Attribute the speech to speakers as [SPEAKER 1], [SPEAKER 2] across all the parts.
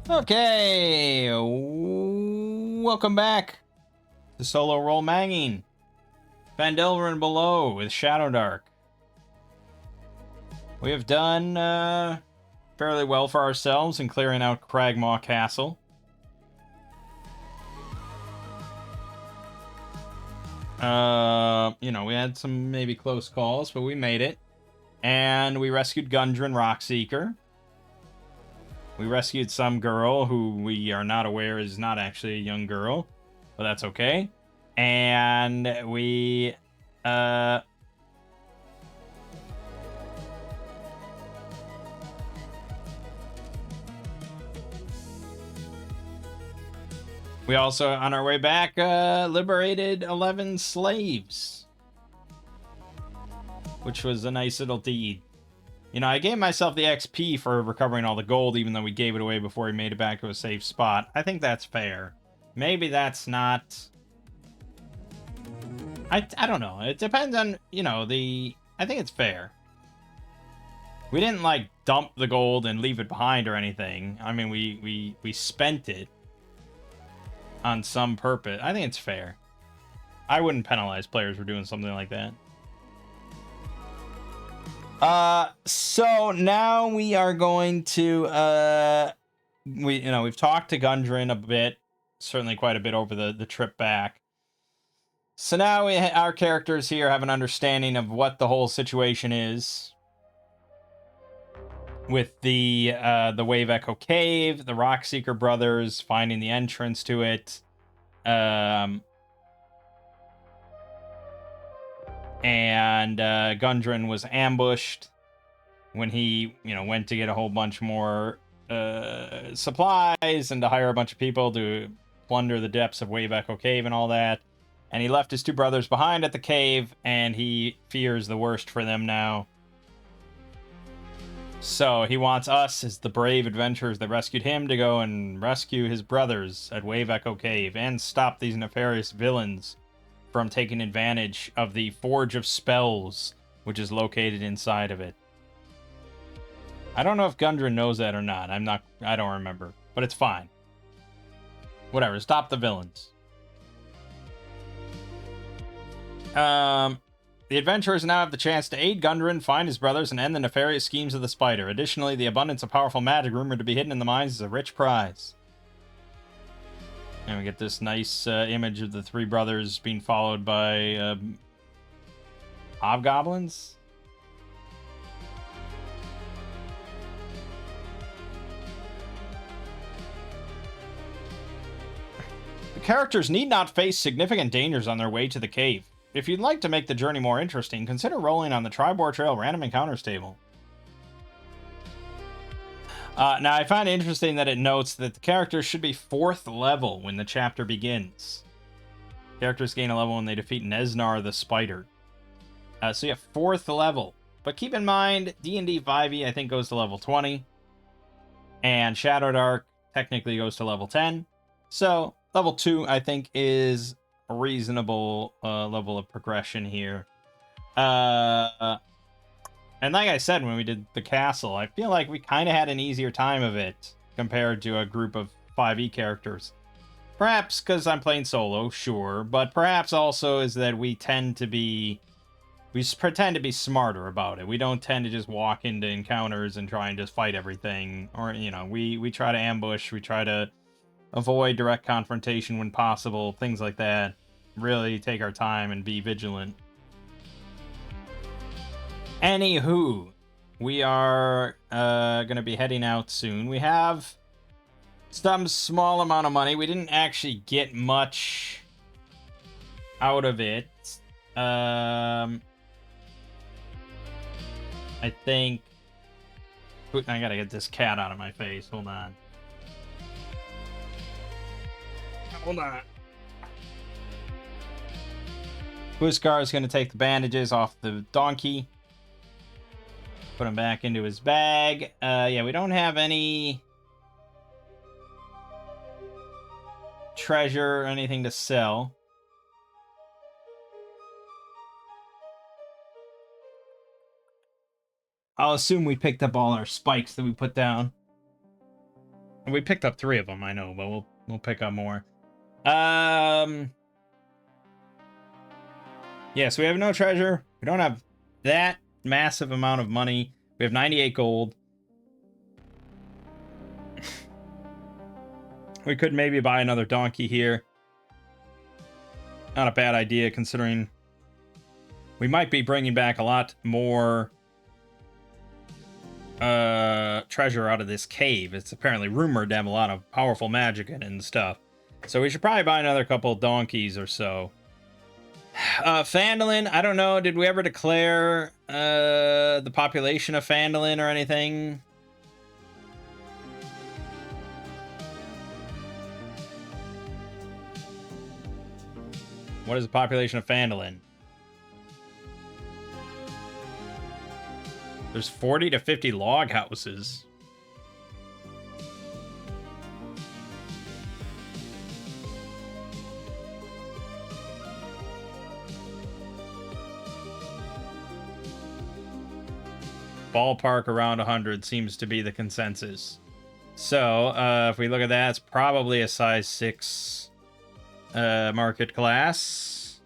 [SPEAKER 1] Okay, welcome back to Solo Roll Mangging. Phandelver and below with Shadowdark. We have done fairly well for ourselves in clearing out Cragmaw Castle. We had some maybe close calls, but we made it. And we rescued Gundren Rockseeker. We rescued some girl who we are not aware is not actually a young girl, but that's okay. And we also, on our way back, liberated 11 slaves, which was a nice little deed. You know, I gave myself the XP for recovering all the gold, even though we gave it away before we made it back to a safe spot. I think that's fair. Maybe that's not... I don't know. It depends on, I think it's fair. We didn't, like, dump the gold and leave it behind or anything. I mean, we spent it on some purpose. I think it's fair. I wouldn't penalize players for doing something like that. So now we are going to, we've talked to Gundren a bit, certainly quite a bit over the trip back. So now our characters here have an understanding of what the whole situation is with the Wave Echo Cave, the Rockseeker brothers finding the entrance to it, and Gundren was ambushed when he, went to get a whole bunch more supplies and to hire a bunch of people to plunder the depths of Wave Echo Cave and all that. And he left his two brothers behind at the cave, and he fears the worst for them now. So he wants us, as the brave adventurers that rescued him, to go and rescue his brothers at Wave Echo Cave and stop these nefarious villains from taking advantage of the Forge of Spells, which is located inside of it. I don't know if Gundren knows that or not. I don't remember, but it's fine. Whatever, stop the villains. The adventurers now have the chance to aid Gundren, find his brothers, and end the nefarious schemes of the spider. Additionally, the abundance of powerful magic rumored to be hidden in the mines is a rich prize. And we get this nice image of the three brothers being followed by hobgoblins. The characters need not face significant dangers on their way to the cave. If you'd like to make the journey more interesting, consider rolling on the Tribor Trail Random Encounters table. Now, I find it interesting that it notes that the characters should be 4th level when the chapter begins. Characters gain a level when they defeat Neznar the Spider. So you have 4th level. But keep in mind, D&D 5e, I think, goes to level 20. And Shadowdark technically goes to level 10. So, level 2, I think, is a reasonable level of progression here. And like I said when we did the castle, I feel like we kind of had an easier time of it compared to a group of 5e characters. Perhaps because I'm playing solo, sure, but perhaps also is that we pretend to be smarter about it. We don't tend to just walk into encounters and try and just fight everything. Or, we try to ambush, we try to avoid direct confrontation when possible, things like that. Really take our time and be vigilant. Anywho, we are going to be heading out soon. We have some small amount of money. We didn't actually get much out of it. I think... I gotta get this cat out of my face. Hold on. Huskar is going to take the bandages off the donkey. Put him back into his bag. Yeah, we don't have any treasure or anything to sell. I'll assume we picked up all our spikes that we put down. We picked up 3 of them, I know, but we'll pick up more. Yeah, so we have no treasure. We don't have that massive amount of money. We have 98 gold. We could maybe buy another donkey here. Not a bad idea, considering we might be bringing back a lot more treasure out of this cave. It's apparently rumored to have a lot of powerful magic in it and stuff. So we should probably buy another couple donkeys or so. Phandalin, I don't know. Did we ever declare the population of Phandalin or anything? What is the population of Phandalin? There's 40 to 50 log houses. Ballpark around 100 seems to be the consensus. So, if we look at that, it's probably a size 6 market class.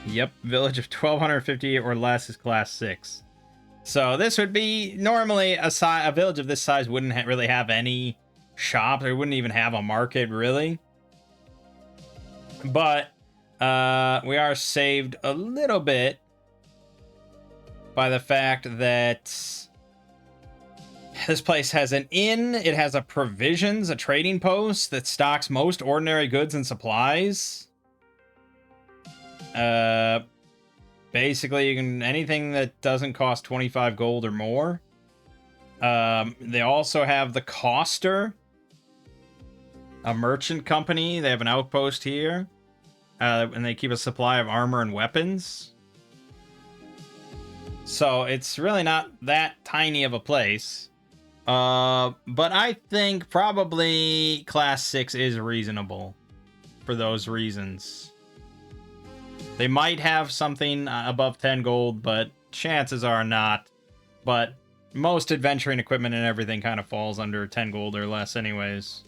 [SPEAKER 1] Yep, village of 1250 or less is class 6. So this would be normally a village of this size wouldn't really have any shops. It wouldn't even have a market, really. But we are saved a little bit by the fact that this place has an inn. It has a provisions, a trading post that stocks most ordinary goods and supplies. Basically, you can anything that doesn't cost 25 gold or more. They also have the Coster, a merchant company. They have an outpost here, and they keep a supply of armor and weapons. So it's really not that tiny of a place. But I think probably class 6 is reasonable for those reasons. They might have something above 10 gold, but chances are not. But most adventuring equipment and everything kind of falls under 10 gold or less anyways.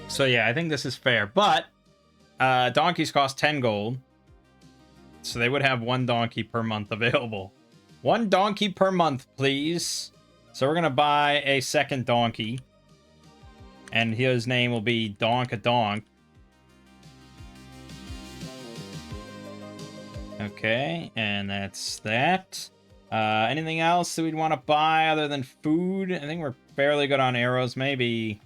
[SPEAKER 1] So yeah, I think this is fair. But donkeys cost 10 gold. So they would have 1 donkey per month available. 1 donkey per month, please. So we're going to buy a second donkey. And his name will be Donk-a-Donk. Okay, and that's that. Anything else that we'd want to buy other than food? I think we're fairly good on arrows. Maybe...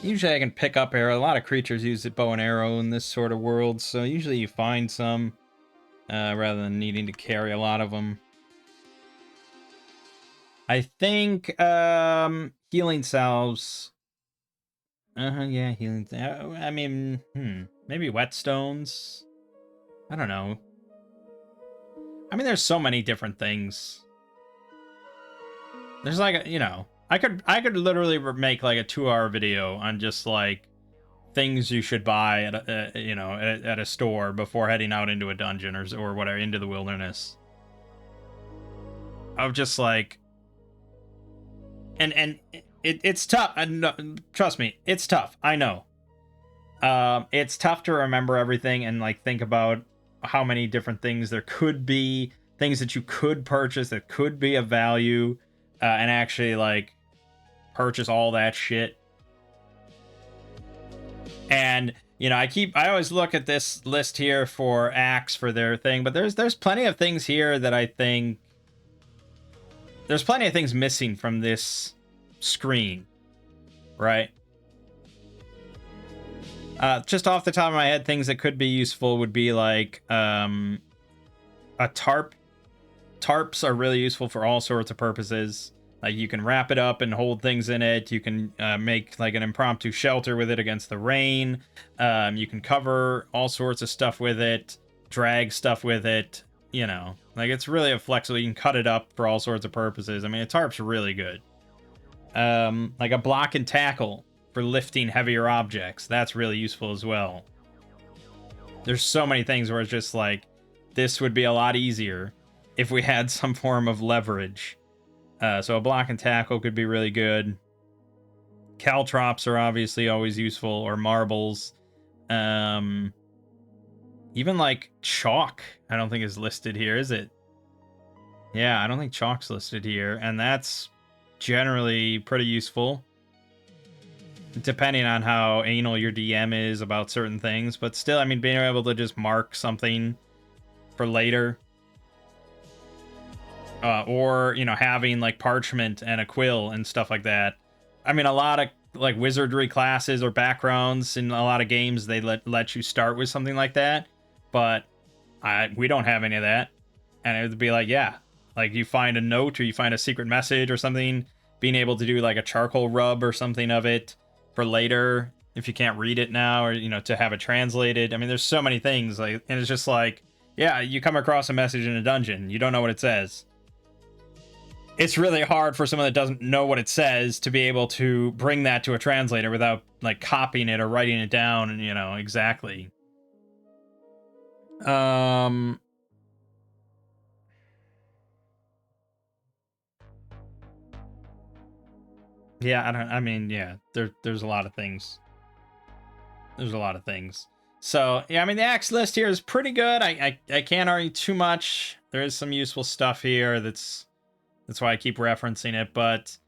[SPEAKER 1] Usually I can pick up arrow. A lot of creatures use the bow and arrow in this sort of world. So usually you find some. Rather than needing to carry a lot of them. I think healing salves. Yeah, healing. I mean, maybe whetstones. I don't know. I mean, there's so many different things. There's like, I could literally make like a 2-hour video on just like things you should buy at at a store before heading out into a dungeon or whatever, into the wilderness. Of just like, and it's tough. Trust me, it's tough. I know. It's tough to remember everything and like think about how many different things there could be, things that you could purchase that could be of value, and actually like purchase all that shit. And I always look at this list here for axe for their thing, but there's plenty of things here that I think there's plenty of things missing from this screen, right? Just off the top of my head, things that could be useful would be like a tarp. Tarps are really useful for all sorts of purposes. Like you can wrap it up and hold things in it. You can make like an impromptu shelter with it against the rain. You can cover all sorts of stuff with it, drag stuff with it. Like it's really flexible. You can cut it up for all sorts of purposes. I mean, a tarp's really good. Like a block and tackle for lifting heavier objects. That's really useful as well. There's so many things where it's just like, this would be a lot easier if we had some form of leverage. So a block and tackle could be really good. Caltrops are obviously always useful, or marbles. Even like chalk, I don't think is listed here, is it? Yeah, I don't think chalk's listed here, and that's generally pretty useful, depending on how anal your DM is about certain things. But still, I mean, being able to just mark something for later, or, you know, having like parchment and a quill and stuff like that. I mean, a lot of like wizardry classes or backgrounds in a lot of games, they let you start with something like that, but we don't have any of that. And it would be like, yeah, like you find a note or you find a secret message or something, being able to do like a charcoal rub or something of it for later if you can't read it now, or, you know, to have it translated. I mean, there's so many things, like, and it's just like, yeah, you come across a message in a dungeon, you don't know what it says. It's really hard for someone that doesn't know what it says to be able to bring that to a translator without like copying it or writing it down, and, you know, exactly. Yeah, I mean, yeah, there's a lot of things. There's a lot of things. So, yeah, I mean, the axe list here is pretty good. I can't argue too much. There is some useful stuff here that's why I keep referencing it, but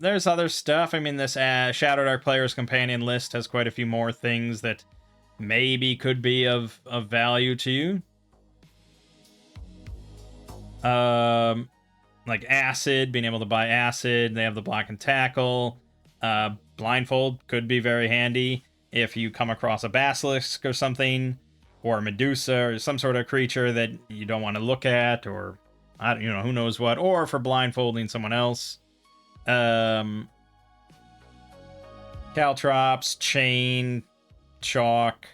[SPEAKER 1] there's other stuff. I mean, this Shadowdark Player's Companion list has quite a few more things that maybe could be of value to you. Like acid, being able to buy acid. They have the block and tackle. Blindfold could be very handy if you come across a basilisk or something, or a Medusa, or some sort of creature that you don't want to look at, or you know, who knows what, or for blindfolding someone else. Caltrops, chain, chalk,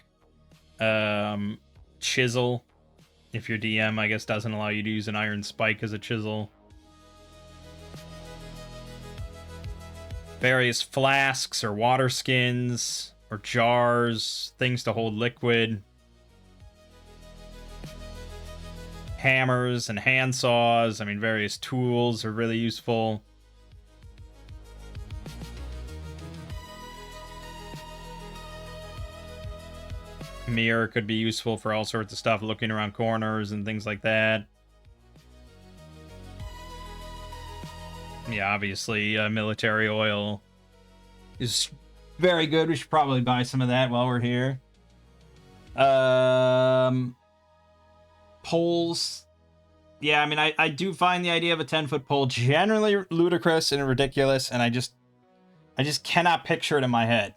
[SPEAKER 1] chisel. If your DM, I guess, doesn't allow you to use an iron spike as a chisel. Various flasks or water skins or jars, things to hold liquid. Hammers and hand saws. I mean, various tools are really useful. Mirror could be useful for all sorts of stuff, looking around corners and things like that. Yeah, obviously, military oil is very good. We should probably buy some of that while we're here. Poles. Yeah, I mean, I do find the idea of a 10-foot pole generally ludicrous and ridiculous, and I just cannot picture it in my head.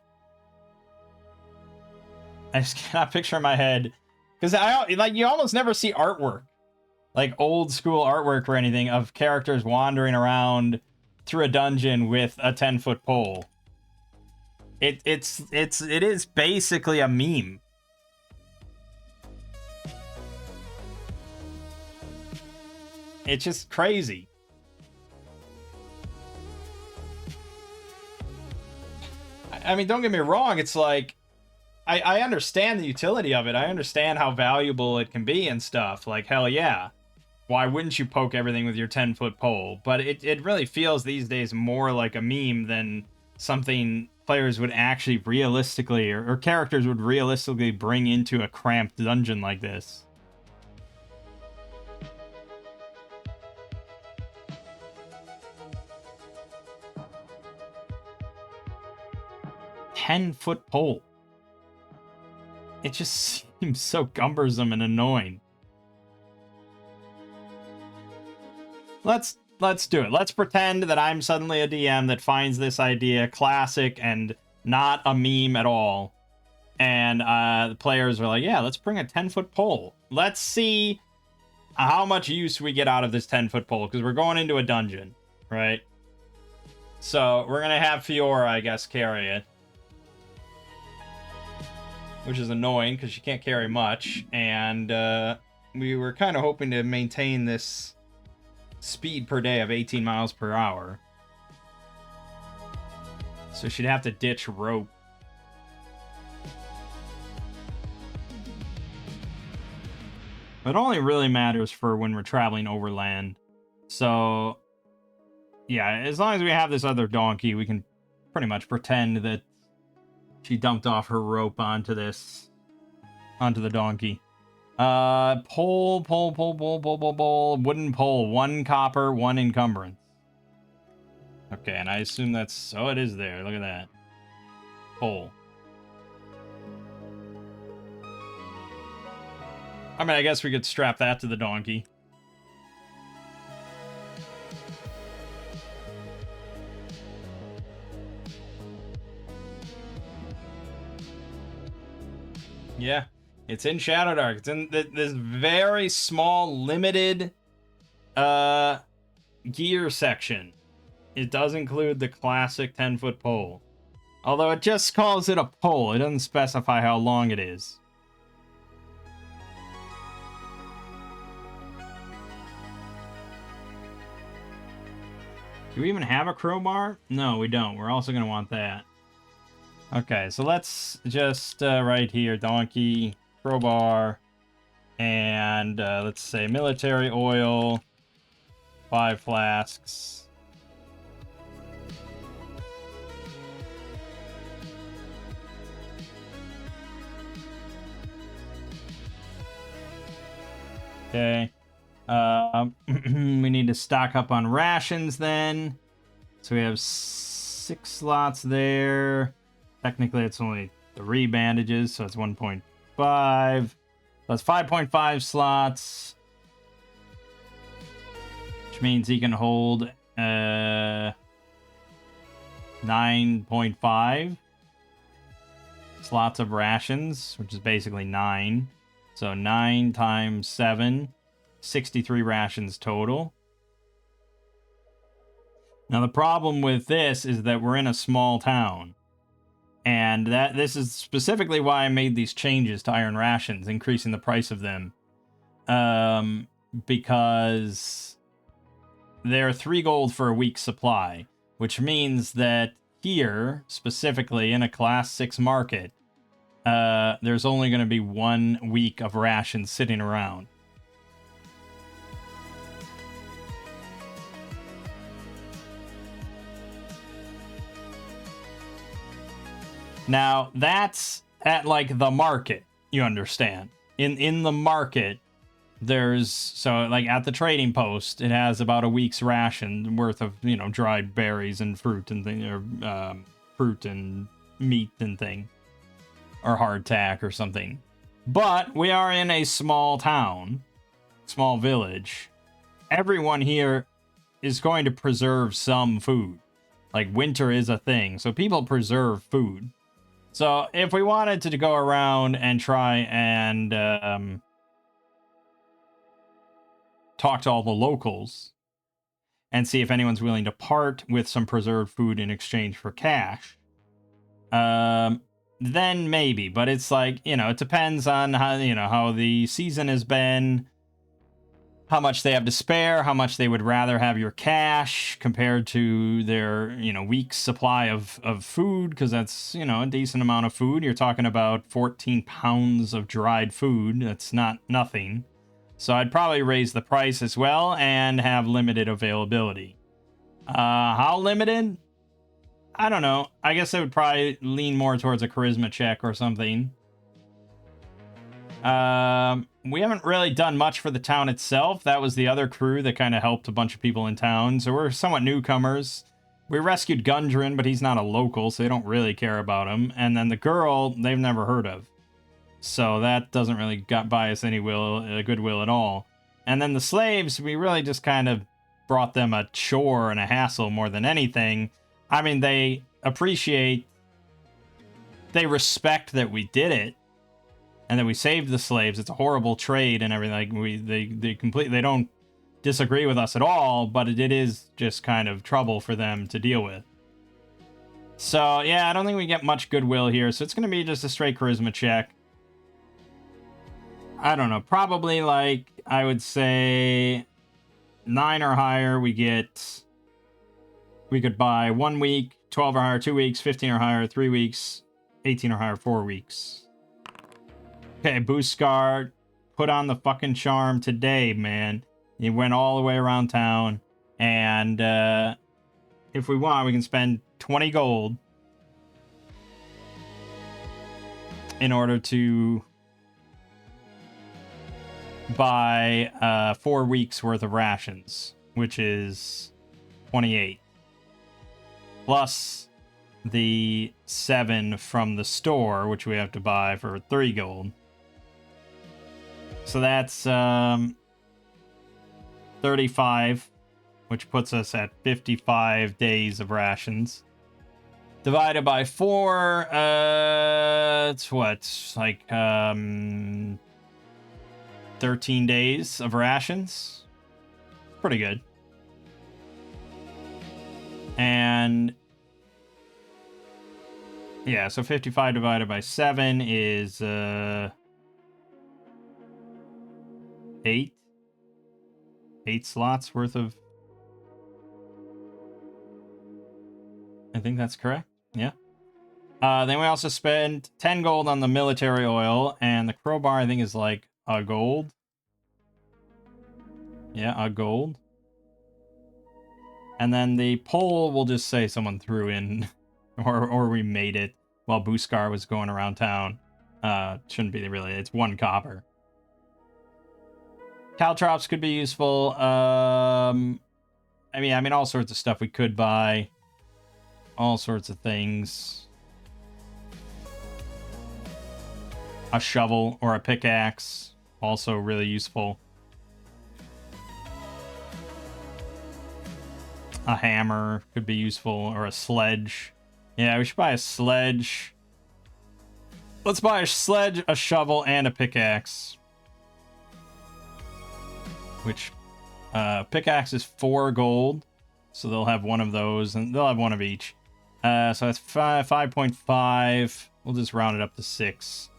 [SPEAKER 1] I just cannot picture in my head, because you almost never see artwork, like old school artwork or anything, of characters wandering around through a dungeon with a 10-foot pole. It is basically a meme. It's just crazy. I mean, don't get me wrong, it's like, I understand the utility of it. I understand how valuable it can be and stuff. Like, hell yeah. Why wouldn't you poke everything with your 10-foot pole? But it really feels these days more like a meme than something players would actually realistically, or characters would realistically bring into a cramped dungeon like this. "10-foot pole." It just seems so cumbersome and annoying. Let's do it. Let's pretend that I'm suddenly a DM that finds this idea classic and not a meme at all. And the players are like, yeah, let's bring a 10-foot pole. Let's see how much use we get out of this 10-foot pole, because we're going into a dungeon, right? So we're going to have Fiora, I guess, carry it. Which is annoying, because she can't carry much. And we were kind of hoping to maintain this speed per day of 18 miles per hour. So she'd have to ditch rope. It only really matters for when we're traveling overland. So yeah, as long as we have this other donkey, we can pretty much pretend that she dumped off her rope onto the donkey. Pole, wooden pole, 1 copper, 1 encumbrance. Okay, and I assume that's, oh, it is there. Look at that. Pole. I mean, I guess we could strap that to the donkey. Yeah, it's in Shadowdark. It's in this very small, limited gear section. It does include the classic 10-foot pole. Although it just calls it a pole. It doesn't specify how long it is. Do we even have a crowbar? No, we don't. We're also going to want that. Okay, so let's just right here, donkey, crowbar, and let's say military oil, 5 flasks. Okay. We need to stock up on rations then. So we have 6 slots there. Technically, it's only 3 bandages, so it's 1.5. That's 5.5 slots. Which means he can hold 9.5 slots of rations, which is basically 9. So 9 times 7, 63 rations total. Now the problem with this is that we're in a small town. And this is specifically why I made these changes to iron rations, increasing the price of them. Because they're 3 gold for a week's supply, which means that here, specifically in a class 6 market, there's only going to be 1 week of rations sitting around. Now, that's at, like, the market, you understand. In the market, there's, so, like, at the trading post, it has about a week's ration worth of, you know, dried berries and fruit and thing, or fruit and meat and thing. Or hardtack or something. But we are in a small town, small village. Everyone here is going to preserve some food. Like, winter is a thing, so people preserve food. So if we wanted to go around and try and talk to all the locals and see if anyone's willing to part with some preserved food in exchange for cash, then maybe. But it's like, you know, it depends on how, you know, how the season has been, how much they have to spare, how much they would rather have your cash compared to their, you know, week's supply of food, because that's, you know, a decent amount of food. You're talking about 14 pounds of dried food. That's not nothing. So I'd probably raise the price as well and have limited availability. How limited? I don't know. I guess I would probably lean more towards a charisma check or something. We haven't really done much for the town itself. That was the other crew that kind of helped a bunch of people in town. So we're somewhat newcomers. We rescued Gundren, but he's not a local, so they don't really care about him. And then the girl, they've never heard of. So that doesn't really buy us any goodwill at all. And then the slaves, we really just kind of brought them a chore and a hassle more than anything. I mean, they appreciate, they respect that we did it. And that we saved the slaves. It's a horrible trade and everything. They don't disagree with us at all, but it is just kind of trouble for them to deal with. So yeah, I don't think we get much goodwill here. So it's gonna be just a straight charisma check. I don't know, probably like I would say 9 or higher. We could buy 1 week, 12 or higher 2 weeks, 15 or higher 3 weeks, 18 or higher 4 weeks. Okay, Booskar, put on the fucking charm today, man. He went all the way around town, and if we want, we can spend 20 gold in order to buy 4 weeks worth of rations, which is 28. Plus the 7 from the store, which we have to buy for 3 gold. So that's 35, which puts us at 55 days of rations. Divided by 4, it's what? Like 13 days of rations. Pretty good. And yeah, so 55 divided by 7 is 8 slots worth of... I think that's correct. Yeah. Then we also spend 10 gold on the military oil, and the crowbar I think is like a gold. Yeah, a gold. And then the pole, we'll just say someone threw in, or we made it while Booskar was going around town. Shouldn't be really. It's 1 copper. Caltrops could be useful. I mean, all sorts of stuff we could buy. All sorts of things. A shovel or a pickaxe, also really useful. A hammer could be useful, or a sledge. Yeah, we should buy a sledge. Let's buy a sledge, a shovel, and a pickaxe. Which, pickaxe is 4 gold, so they'll have one of those, and they'll have one of each. So that's 5.5. We'll just round it up to 6.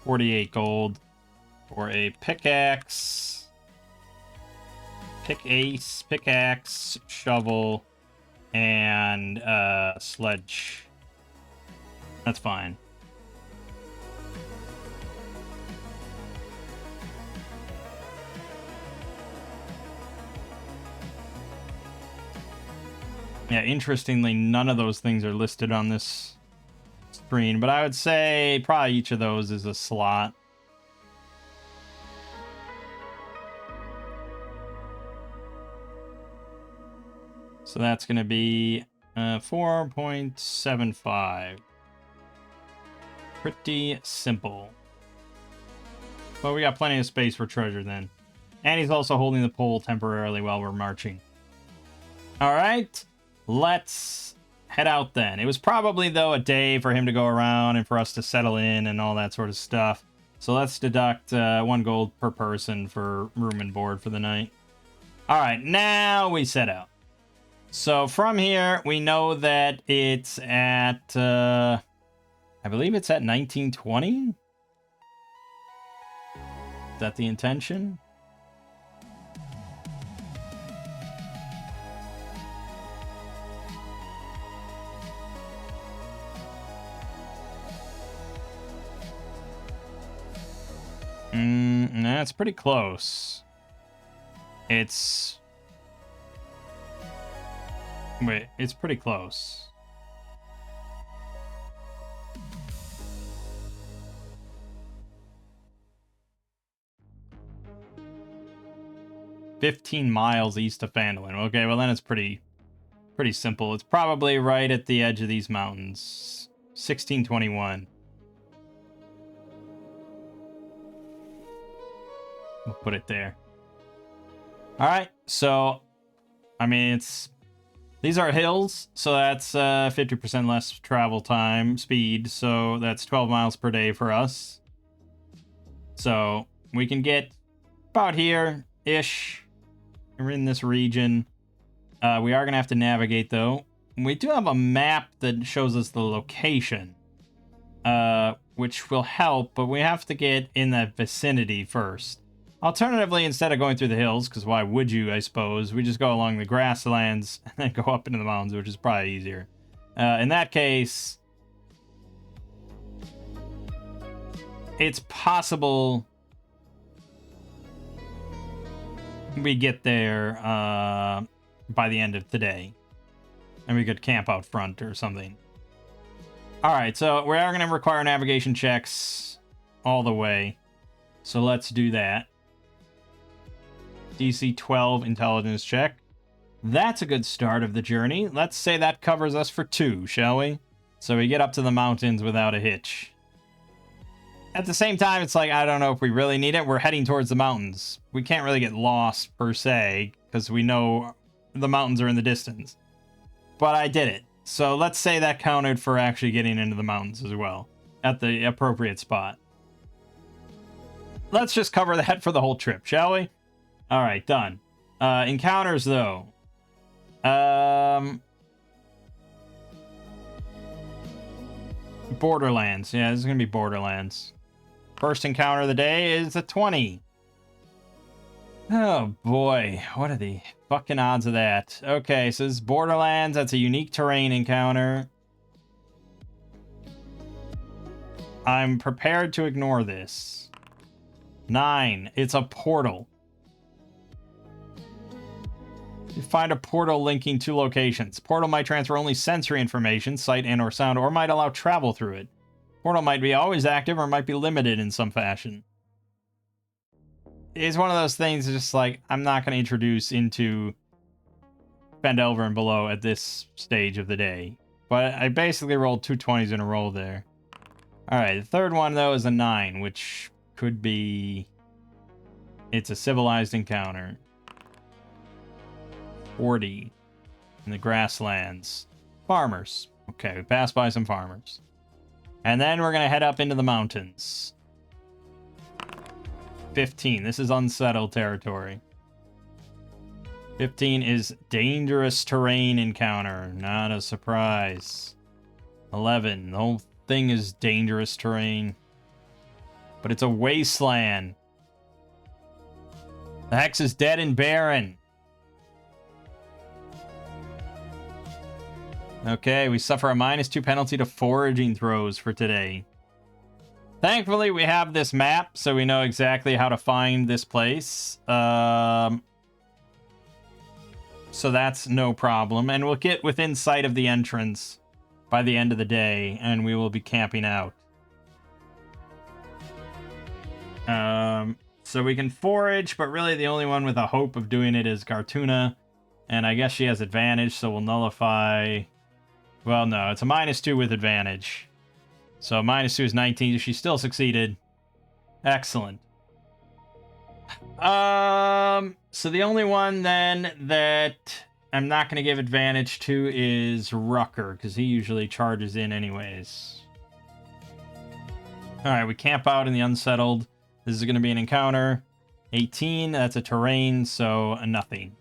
[SPEAKER 1] 48 gold for a pickaxe. Pickaxe, shovel, and sledge. That's fine. Yeah, interestingly, none of those things are listed on this screen, but I would say probably each of those is a slot. So that's going to be 4.75. Pretty simple. But we got plenty of space for treasure then. And he's also holding the pole temporarily while we're marching. All right. Let's head out then. It was probably, though, a day for him to go around and for us to settle in and all that sort of stuff. So let's deduct 1 gold per person for room and board for the night. All right, now we set out. So from here, we know that it's at, I believe it's at 1920? Is that the intention? That's pretty close. It's... Wait, it's pretty close. "15 miles east of Phandelver." Okay, well then it's pretty simple. It's probably right at the edge of these mountains. 1621. We'll put it there. All right, so I mean, these are hills, so that's 50% less travel time speed, so that's 12 miles per day for us. So we can get about here-ish. We're in this region. We are going to have to navigate, though. We do have a map that shows us the location, which will help, but we have to get in that vicinity first. Alternatively, instead of going through the hills, because why would you, I suppose, we just go along the grasslands and then go up into the mountains, which is probably easier. In that case, it's possible we get there by the end of today. And we could camp out front or something. Alright, so we are going to require navigation checks all the way. So let's do that. DC 12 intelligence check. That's a good start of the journey. Let's say that covers us for 2, shall we? So we get up to the mountains without a hitch. At the same time, it's like, I don't know if we really need it. We're heading towards the mountains. We can't really get lost, per se, because we know the mountains are in the distance. But I did it. So let's say that counted for actually getting into the mountains as well, at the appropriate spot. Let's just cover that for the whole trip, shall we? Alright, done. Encounters, though. Borderlands. Yeah, this is going to be Borderlands. First encounter of the day is a 20. Oh boy, what are the fucking odds of that? Okay, so this is Borderlands. That's a unique terrain encounter. I'm prepared to ignore this. 9. It's a portal. You find a portal linking 2 locations. Portal might transfer only sensory information, sight and or sound, or might allow travel through it. Portal might be always active or might be limited in some fashion. It's one of those things just like, I'm not going to introduce into Phandelver and below at this stage of the day. But I basically rolled 2 20s in a row there. Alright, the third one, though, is a 9, which could be... It's a civilized encounter. 40 in the grasslands. Farmers. Okay, we passed by some farmers. And then we're going to head up into the mountains. 15. This is unsettled territory. 15 is dangerous terrain encounter. Not a surprise. 11. The whole thing is dangerous terrain. But it's a wasteland. The hex is dead and barren. Okay, we suffer a -2 penalty to foraging throws for today. Thankfully, we have this map, so we know exactly how to find this place. So that's no problem. And we'll get within sight of the entrance by the end of the day, and we will be camping out. So we can forage, but really the only one with a hope of doing it is Gartuna. And I guess she has advantage, so we'll nullify... Well, no, it's a -2 with advantage. So -2 is 19. She still succeeded. Excellent. So the only one then that I'm not going to give advantage to is Rucker, because he usually charges in anyways. Alright, we camp out in the unsettled. This is going to be an encounter. 18, that's a terrain, so a nothing.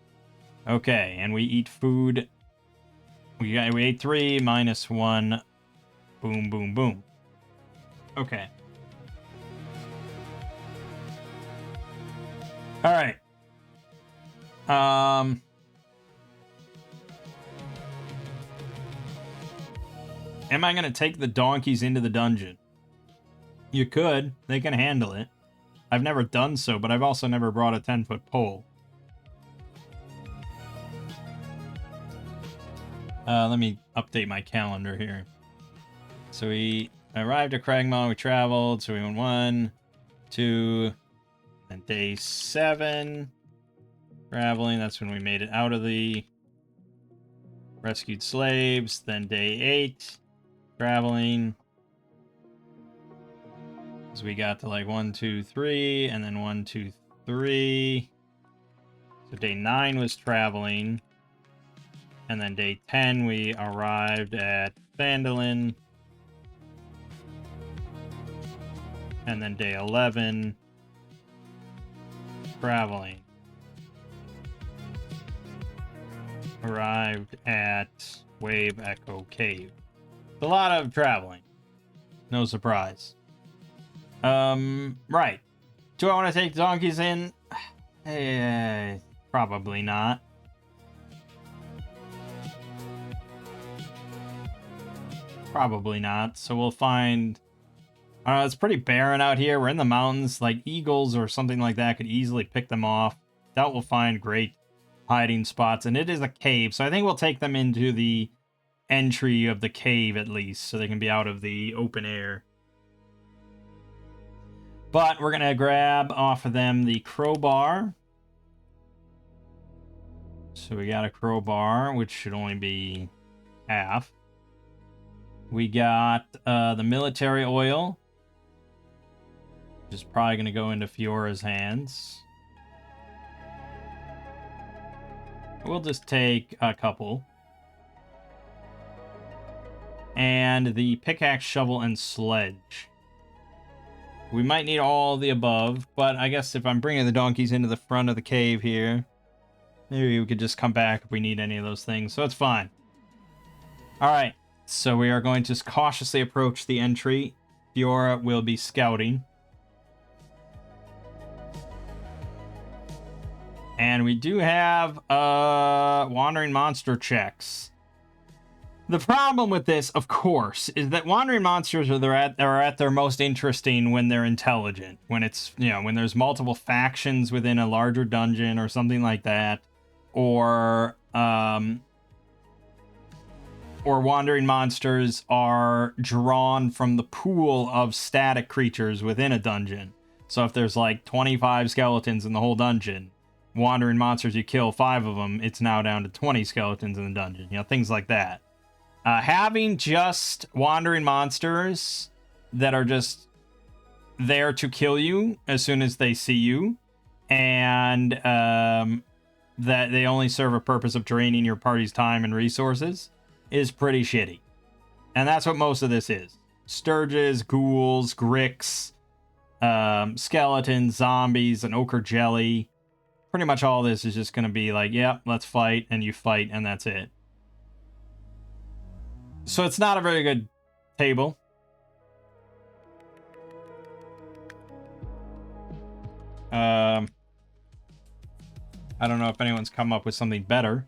[SPEAKER 1] Okay, and we eat food. We ate 3, -1. Boom, boom, boom. Okay. Alright. Am I going to take the donkeys into the dungeon? You could. They can handle it. I've never done so, but I've also never brought a 10-foot pole. Let me update my calendar here. So we arrived at Cragmaw, we traveled, so we went 1, 2, and day 7. Traveling, that's when we made it out of the rescued slaves. Then day 8, traveling. So we got to like 1, 2, 3, and then 1, 2, 3. So day 9 was traveling. And then day 10, we arrived at Phandalin. And then day 11, traveling. Arrived at Wave Echo Cave. A lot of traveling. No surprise. Right. Do I want to take donkeys in? Probably not. Probably not. So we'll find... it's pretty barren out here. We're in the mountains. Like eagles or something like that could easily pick them off. Doubt we'll find great hiding spots, and it is a cave, so I think we'll take them into the entry of the cave at least, so they can be out of the open air. But we're gonna grab off of them the crowbar. So we got a crowbar, which should only be half. We got the military oil, which is probably gonna go into Fiora's hands. We'll just take a couple. And the pickaxe, shovel, and sledge. We might need all the above, but I guess if I'm bringing the donkeys into the front of the cave here, maybe we could just come back if we need any of those things, so it's fine. Alright, so we are going to cautiously approach the entry. Fiora will be scouting. And we do have wandering monster checks. The problem with this, of course, is that wandering monsters are at their most interesting when they're intelligent. When it's, when there's multiple factions within a larger dungeon or something like that. Or wandering monsters are drawn from the pool of static creatures within a dungeon. So if there's like 25 skeletons in the whole dungeon, wandering monsters, you kill 5 of them, it's now down to 20 skeletons in the dungeon. Things like that. Having just wandering monsters that are just there to kill you as soon as they see you, and that they only serve a purpose of draining your party's time and resources, is pretty shitty. And that's what most of this is. Sturges, ghouls, gricks, skeletons, zombies, and ochre jelly. Pretty much all this is just going to be like, yep, let's fight, and you fight, and that's it. So it's not a very good table. I don't know if anyone's come up with something better.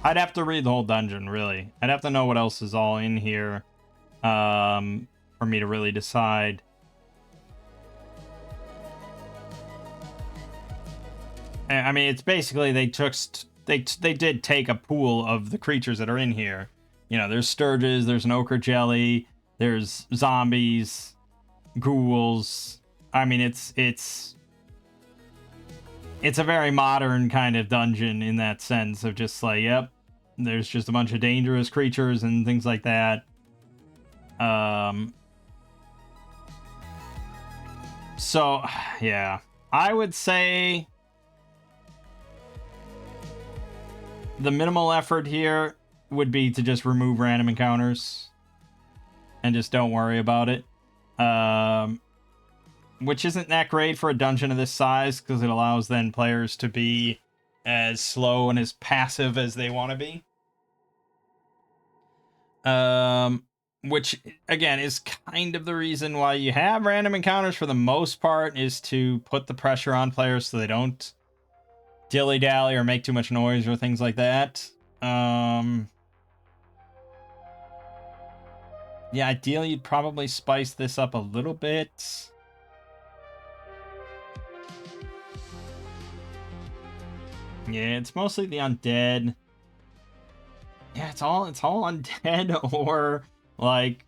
[SPEAKER 1] I'd have to read the whole dungeon, really. I'd have to know what else is all in here for me to really decide. I mean, it's basically they did take a pool of the creatures that are in here. There's sturges, there's an ochre jelly, there's zombies, ghouls. I mean, it's a very modern kind of dungeon in that sense of just like, yep, there's just a bunch of dangerous creatures and things like that. So, yeah. I would say the minimal effort here would be to just remove random encounters and just don't worry about it. Which isn't that great for a dungeon of this size, because it allows then players to be as slow and as passive as they want to be. Which, again, is kind of the reason why you have random encounters for the most part, is to put the pressure on players so they don't dilly-dally or make too much noise or things like that. Yeah, ideally you'd probably spice this up a little bit. Yeah, it's mostly the undead. Yeah, it's all undead or like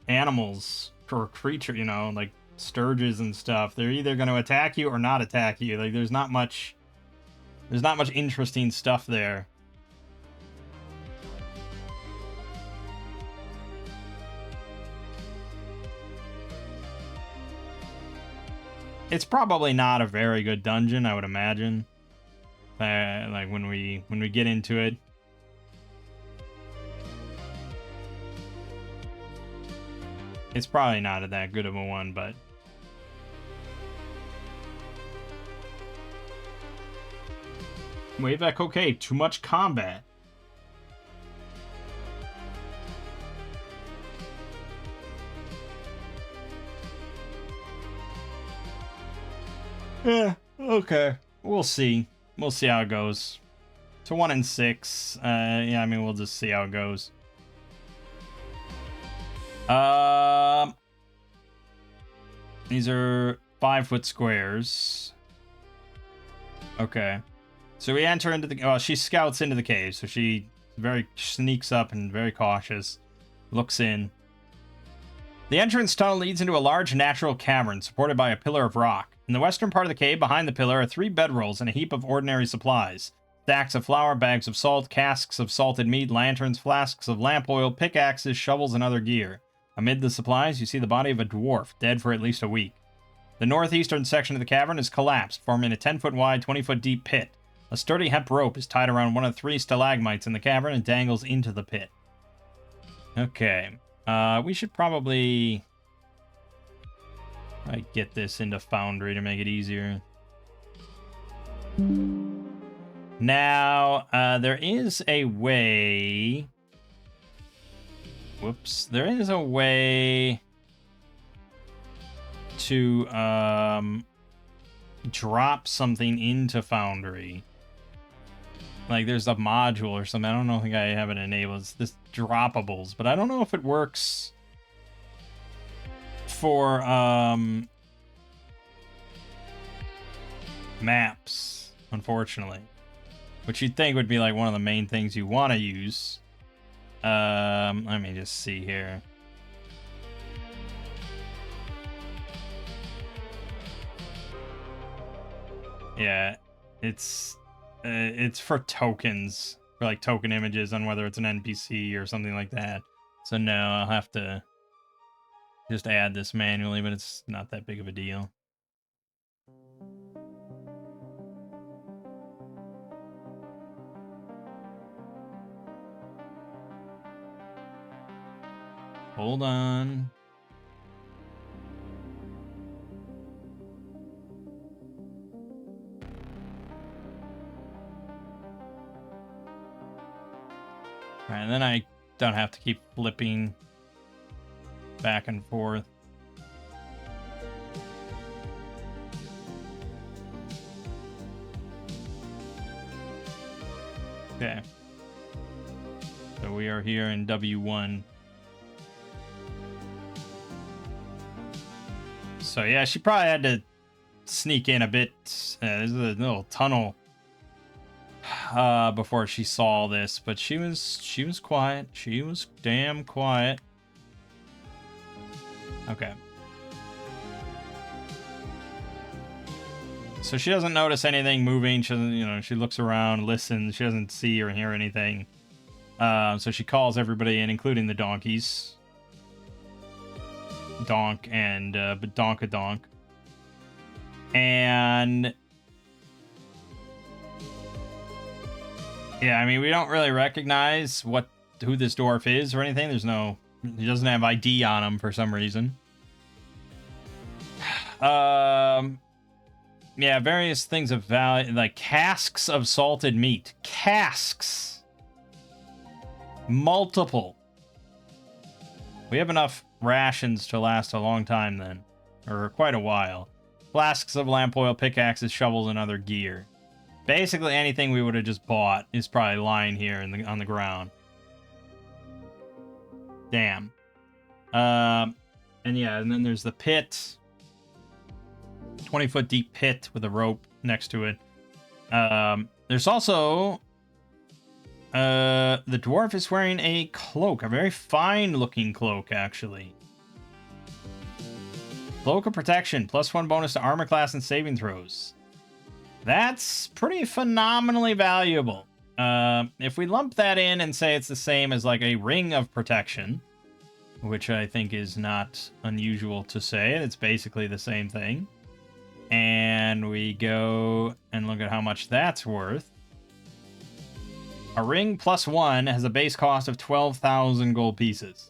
[SPEAKER 1] animals or creature, like sturges and stuff. They're either going to attack you or not attack you. Like there's not much interesting stuff there. It's probably not a very good dungeon, I would imagine. Like when we get into it. It's probably not that good of a one, but Wave echo cave. Too much combat. Yeah, okay. We'll see. We'll see how it goes. To 1 and 6. Yeah, I mean, we'll just see how it goes. These are 5-foot squares. Okay. So we enter into the... Well, she scouts into the cave, so she sneaks up and very cautious. Looks in. The entrance tunnel leads into a large natural cavern supported by a pillar of rock. In the western part of the cave, behind the pillar, are 3 bedrolls and a heap of ordinary supplies. Stacks of flour, bags of salt, casks of salted meat, lanterns, flasks of lamp oil, pickaxes, shovels, and other gear. Amid the supplies, you see the body of a dwarf, dead for at least a week. The northeastern section of the cavern is collapsed, forming a 10-foot wide, 20-foot deep pit. A sturdy hemp rope is tied around one of 3 stalagmites in the cavern and dangles into the pit. Okay. We should probably get this into Foundry to make it easier. Now, there is a way... Whoops. There is a way to drop something into Foundry. Like, there's a module or something. I don't think I have it enabled. It's this droppables, but I don't know if it works for maps, unfortunately. Which you'd think would be like one of the main things you want to use. Let me just see here. Yeah, it's for tokens, for like token images on whether it's an NPC or something like that. So no, I'll have to just add this manually, but it's not that big of a deal. Hold on. All right, and then I don't have to keep flipping back and forth. Okay. So we are here in W1. So yeah, she probably had to sneak in a bit. There's a little tunnel before she saw this, but she was quiet. She was damn quiet. Okay. So she doesn't notice anything moving. She doesn't, she looks around, listens. She doesn't see or hear anything. So she calls everybody in, including the donkeys. Donk and Badonkadonk. And yeah, I mean, we don't really recognize who this dwarf is or anything. He doesn't have ID on him for some reason. Yeah, various things of value, like casks of salted meat. Casks. Multiple. We have enough rations to last a long time then, or quite a while. Flasks of lamp oil, pickaxes, shovels, and other gear. Basically anything we would have just bought is probably lying here on the ground. Damn. And yeah, and then there's the pit. 20-foot deep pit with a rope next to it. There's also the dwarf is wearing a cloak, a very fine looking cloak, actually. Cloak of protection, +1 bonus to armor class and saving throws. That's pretty phenomenally valuable. If we lump that in and say it's the same as like a ring of protection, which I think is not unusual to say, it's basically the same thing. And we go and look at how much that's worth. A ring +1 has a base cost of 12,000 gold pieces.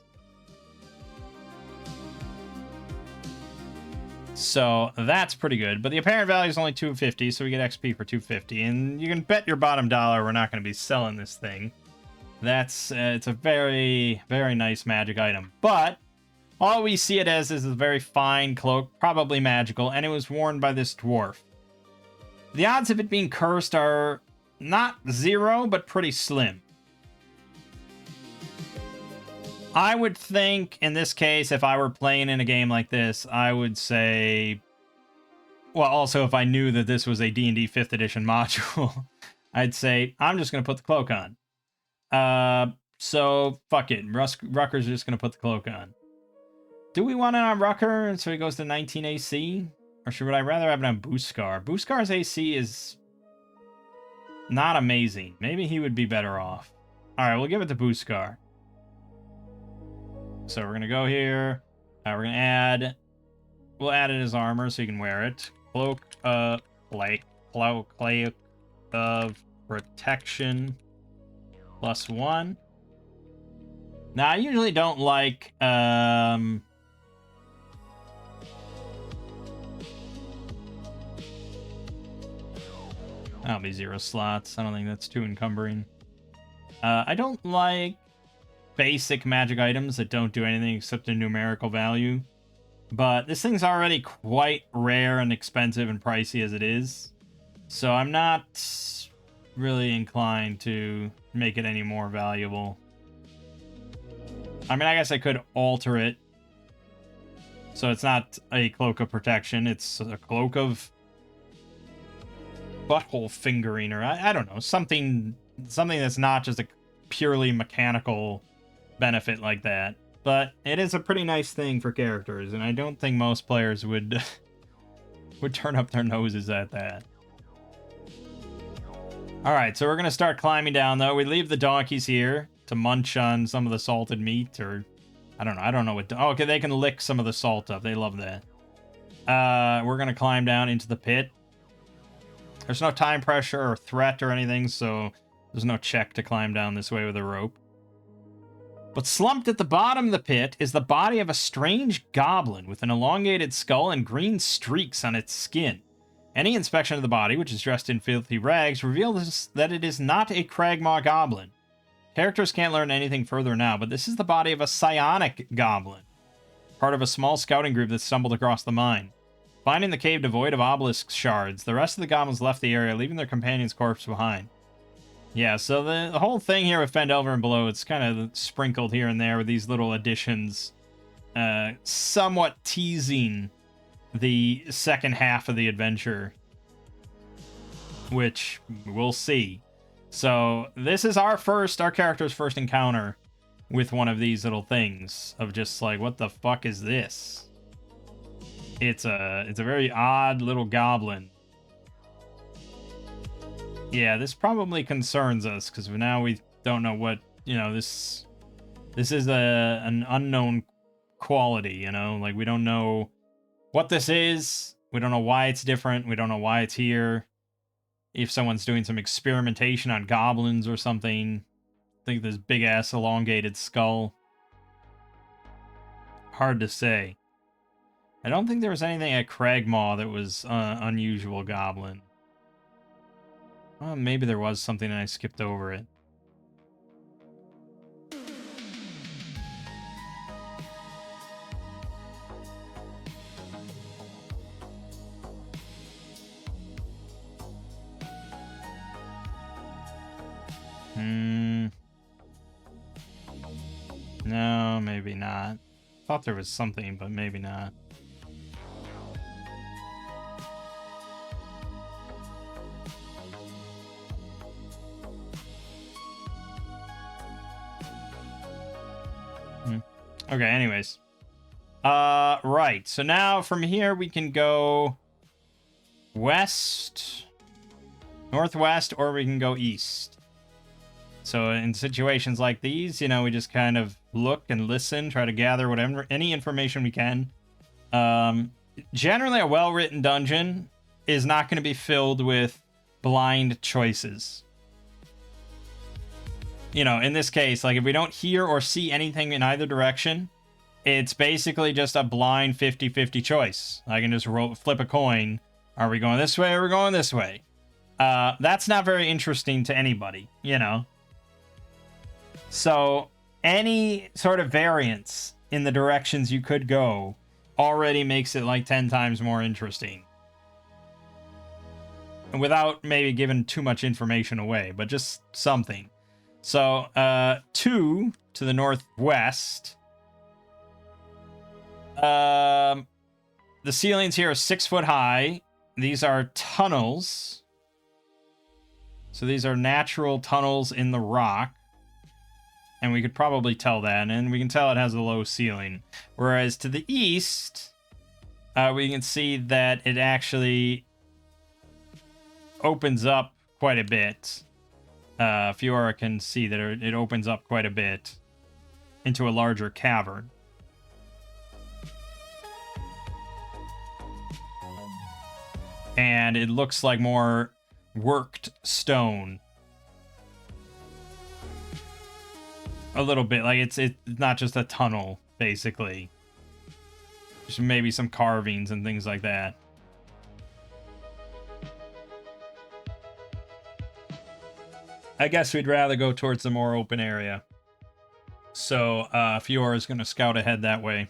[SPEAKER 1] So that's pretty good. But the apparent value is only 250, so we get XP for 250. And you can bet your bottom dollar we're not going to be selling this thing. That's it's a very, very nice magic item. But all we see it as is a very fine cloak, probably magical, and it was worn by this dwarf. The odds of it being cursed are not 0, but pretty slim. I would think, in this case, if I were playing in a game like this, I would say... Well, also, if I knew that this was a D&D 5th edition module, I'd say, I'm just going to put the cloak on. So, fuck it. Rucker's just going to put the cloak on. Do we want it on Rucker so he goes to 19 AC? Or should I rather have it on Booskar? Booskar's AC is not amazing. Maybe he would be better off. Alright, we'll give it to Booskar. So we're going to go here. We're going to add... We'll add it as armor so you can wear it. Cloak of protection +1. Now, I usually don't like... That'll be 0 slots. I don't think that's too encumbering. I don't like basic magic items that don't do anything except a numerical value. But this thing's already quite rare and expensive and pricey as it is. So I'm not really inclined to make it any more valuable. I mean, I guess I could alter it. So it's not a cloak of protection. It's a cloak of... butthole fingering, or I don't know, something that's not just a purely mechanical benefit like that. But it is a pretty nice thing for characters, and I don't think most players would turn up their noses at that. Alright, so we're gonna start climbing down though. We leave the donkeys here to munch on some of the salted meat, or I don't know what okay, they can lick some of the salt up. They love that. We're gonna climb down into the pit. There's no time pressure or threat or anything, so there's no check to climb down this way with a rope. But slumped at the bottom of the pit is the body of a strange goblin with an elongated skull and green streaks on its skin. Any inspection of the body, which is dressed in filthy rags, reveals that it is not a Cragmaw goblin. Characters can't learn anything further now, but this is the body of a psionic goblin, part of a small scouting group that stumbled across the mine. Finding the cave devoid of obelisk shards, the rest of the goblins left the area, leaving their companion's corpse behind. Yeah, so the whole thing here with Phandelver and below, it's kind of sprinkled here and there with these little additions, somewhat teasing the second half of the adventure, which we'll see. So this is our character's first encounter with one of these little things of just like, what the fuck is this? It's a very odd little goblin. Yeah, this probably concerns us because now we don't know what, you know, this is an unknown quality, you know, like we don't know what this is. We don't know why it's different. We don't know why it's here. If someone's doing some experimentation on goblins or something. Think this big ass elongated skull. Hard to say. I don't think there was anything at Cragmaw that was unusual goblin. Well, maybe there was something and I skipped over it. No, maybe not. Thought there was something, but maybe not. Okay, anyways. Right. So now from here we can go west, northwest, or we can go east. So in situations like these, you know, we just kind of look and listen, try to gather whatever, any information we can. Generally, a well-written dungeon is not going to be filled with blind choices. You know, in this case, like if we don't hear or see anything in either direction, it's basically just a blind 50-50 choice. I can just flip a coin. Are we going this way or are we going this way? That's not very interesting to anybody, you know? So any sort of variance in the directions you could go already makes it like 10 times more interesting. Without maybe giving too much information away, but just something. So, 2 to the northwest. The ceilings here are 6 foot high. These are tunnels. So these are natural tunnels in the rock. And we could probably tell that. And we can tell it has a low ceiling. Whereas to the east, we can see that it actually opens up quite a bit. Fiora can see that it opens up quite a bit into a larger cavern. And it looks like more worked stone. A little bit, like it's not just a tunnel, basically. There's maybe some carvings and things like that. I guess we'd rather go towards the more open area. So, Fiora is going to scout ahead that way.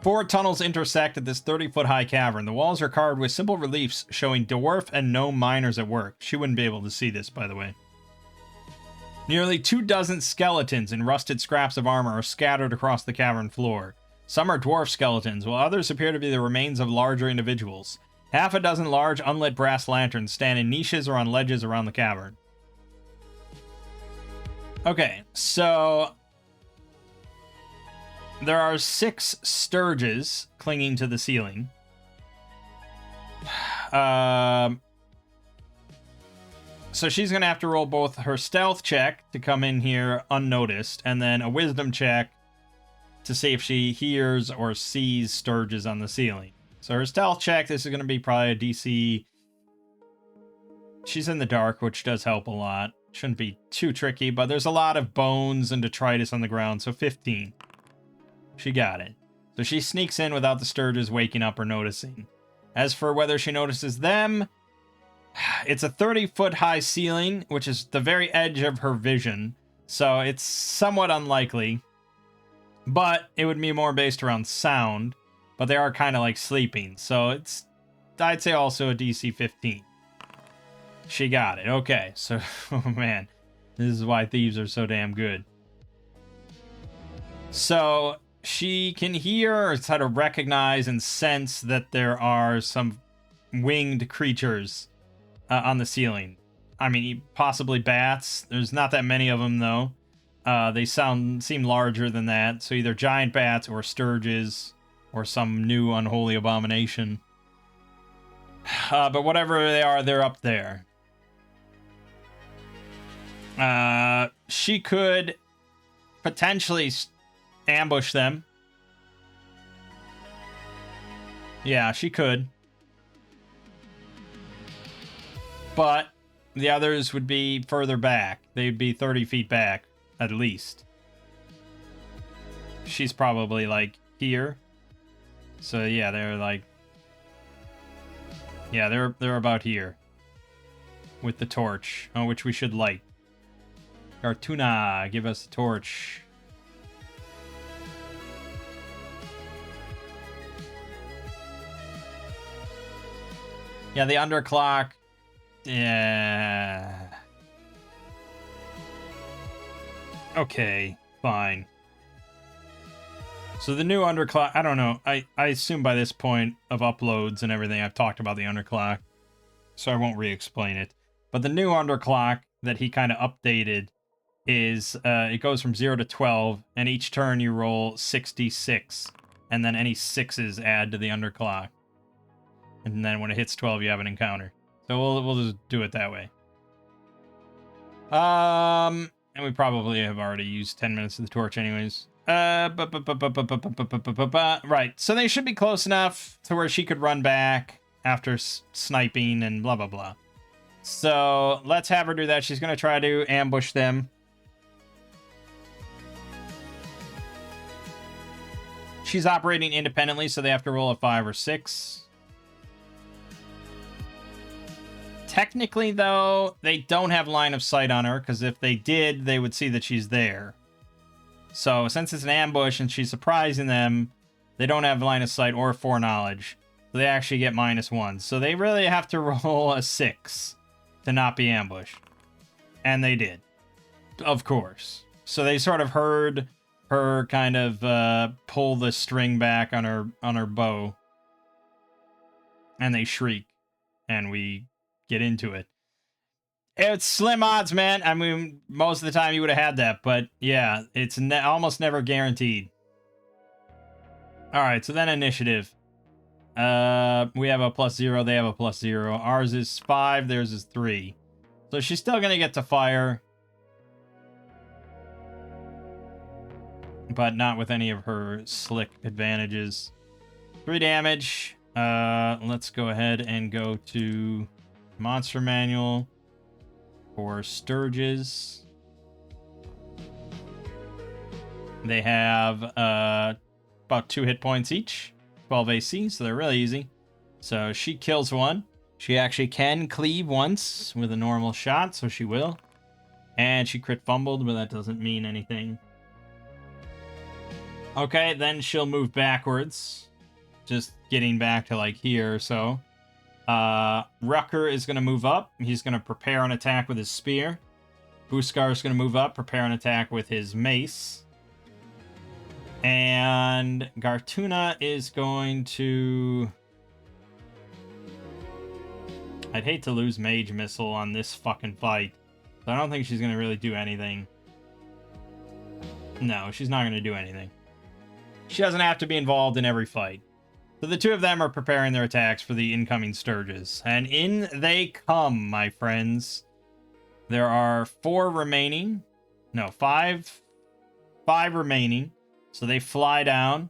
[SPEAKER 1] 4 tunnels intersect at this 30-foot high cavern. The walls are carved with simple reliefs showing dwarf and gnome miners at work. She wouldn't be able to see this, by the way. Nearly 24 skeletons and rusted scraps of armor are scattered across the cavern floor. Some are dwarf skeletons, while others appear to be the remains of larger individuals. Half a dozen large unlit brass lanterns stand in niches or on ledges around the cavern. Okay, so there are 6 sturges clinging to the ceiling. So she's going to have to roll both her stealth check to come in here unnoticed, and then a wisdom check to see if she hears or sees sturges on the ceiling. So her stealth check, this is going to be probably a DC. She's in the dark, which does help a lot. Shouldn't be too tricky, but there's a lot of bones and detritus on the ground, so 15. She got it. So she sneaks in without the sturges waking up or noticing. As for whether she notices them, it's a 30-foot high ceiling, which is the very edge of her vision, so it's somewhat unlikely. But it would be more based around sound, but they are kind of like sleeping, so it's, I'd say also a DC 15. She got it. Okay, so, oh man, this is why thieves are so damn good. So she can hear or try to recognize and sense that there are some winged creatures on the ceiling. I mean, possibly bats. There's not that many of them, though. They seem larger than that. So either giant bats or sturges or some new unholy abomination. But whatever they are, they're up there. She could potentially ambush them. Yeah, she could. But the others would be further back. They'd be 30 feet back, at least. She's probably, like, here. So, yeah, they're, like... Yeah, they're about here. With the torch, which we should light. Gartuna, give us the torch. Yeah, the underclock... Yeah. Okay, fine. So the new underclock, I don't know. I assume by this point of uploads and everything, I've talked about the underclock. So I won't re-explain it. But the new underclock that he kind of updated is, it goes from 0 to 12, and each turn you roll 66. And then any 6s add to the underclock. And then when it hits 12, you have an encounter. So we'll just do it that way. And we probably have already used 10 minutes of the torch anyways. Right, so they should be close enough to where she could run back after sniping and blah, blah, blah. So let's have her do that. She's going to try to ambush them. She's operating independently, so they have to roll a 5 or 6. Technically, though, they don't have line of sight on her, because if they did, they would see that she's there. So, since it's an ambush and she's surprising them, they don't have line of sight or foreknowledge. So they actually get -1. So they really have to roll a 6 to not be ambushed. And they did. Of course. So they sort of heard her kind of pull the string back on her bow. And they shriek. And we get into it. It's slim odds, man. I mean, most of the time you would have had that, but yeah, it's almost never guaranteed. All right, so then initiative. We have a +0, they have a +0. Ours is 5, theirs is 3. So she's still gonna get to fire, but not with any of her slick advantages. 3 damage. Let's go ahead and go to Monster Manual. For Sturges, they have about 2 hit points each, 12 AC, so they're really easy. So she kills one. She actually can cleave once with a normal shot, so she will. And she crit fumbled, but that doesn't mean anything. Okay, then she'll move backwards, just getting back to like here or so. Rucker is going to move up. He's going to prepare an attack with his spear. Buskar is going to move up, prepare an attack with his mace. And Gartuna is going to... I'd hate to lose Mage Missile on this fucking fight. So I don't think she's going to really do anything. No, she's not going to do anything. She doesn't have to be involved in every fight. So the two of them are preparing their attacks for the incoming Sturges. And in they come, my friends. There are 4 remaining. No, 5. 5 remaining. So they fly down.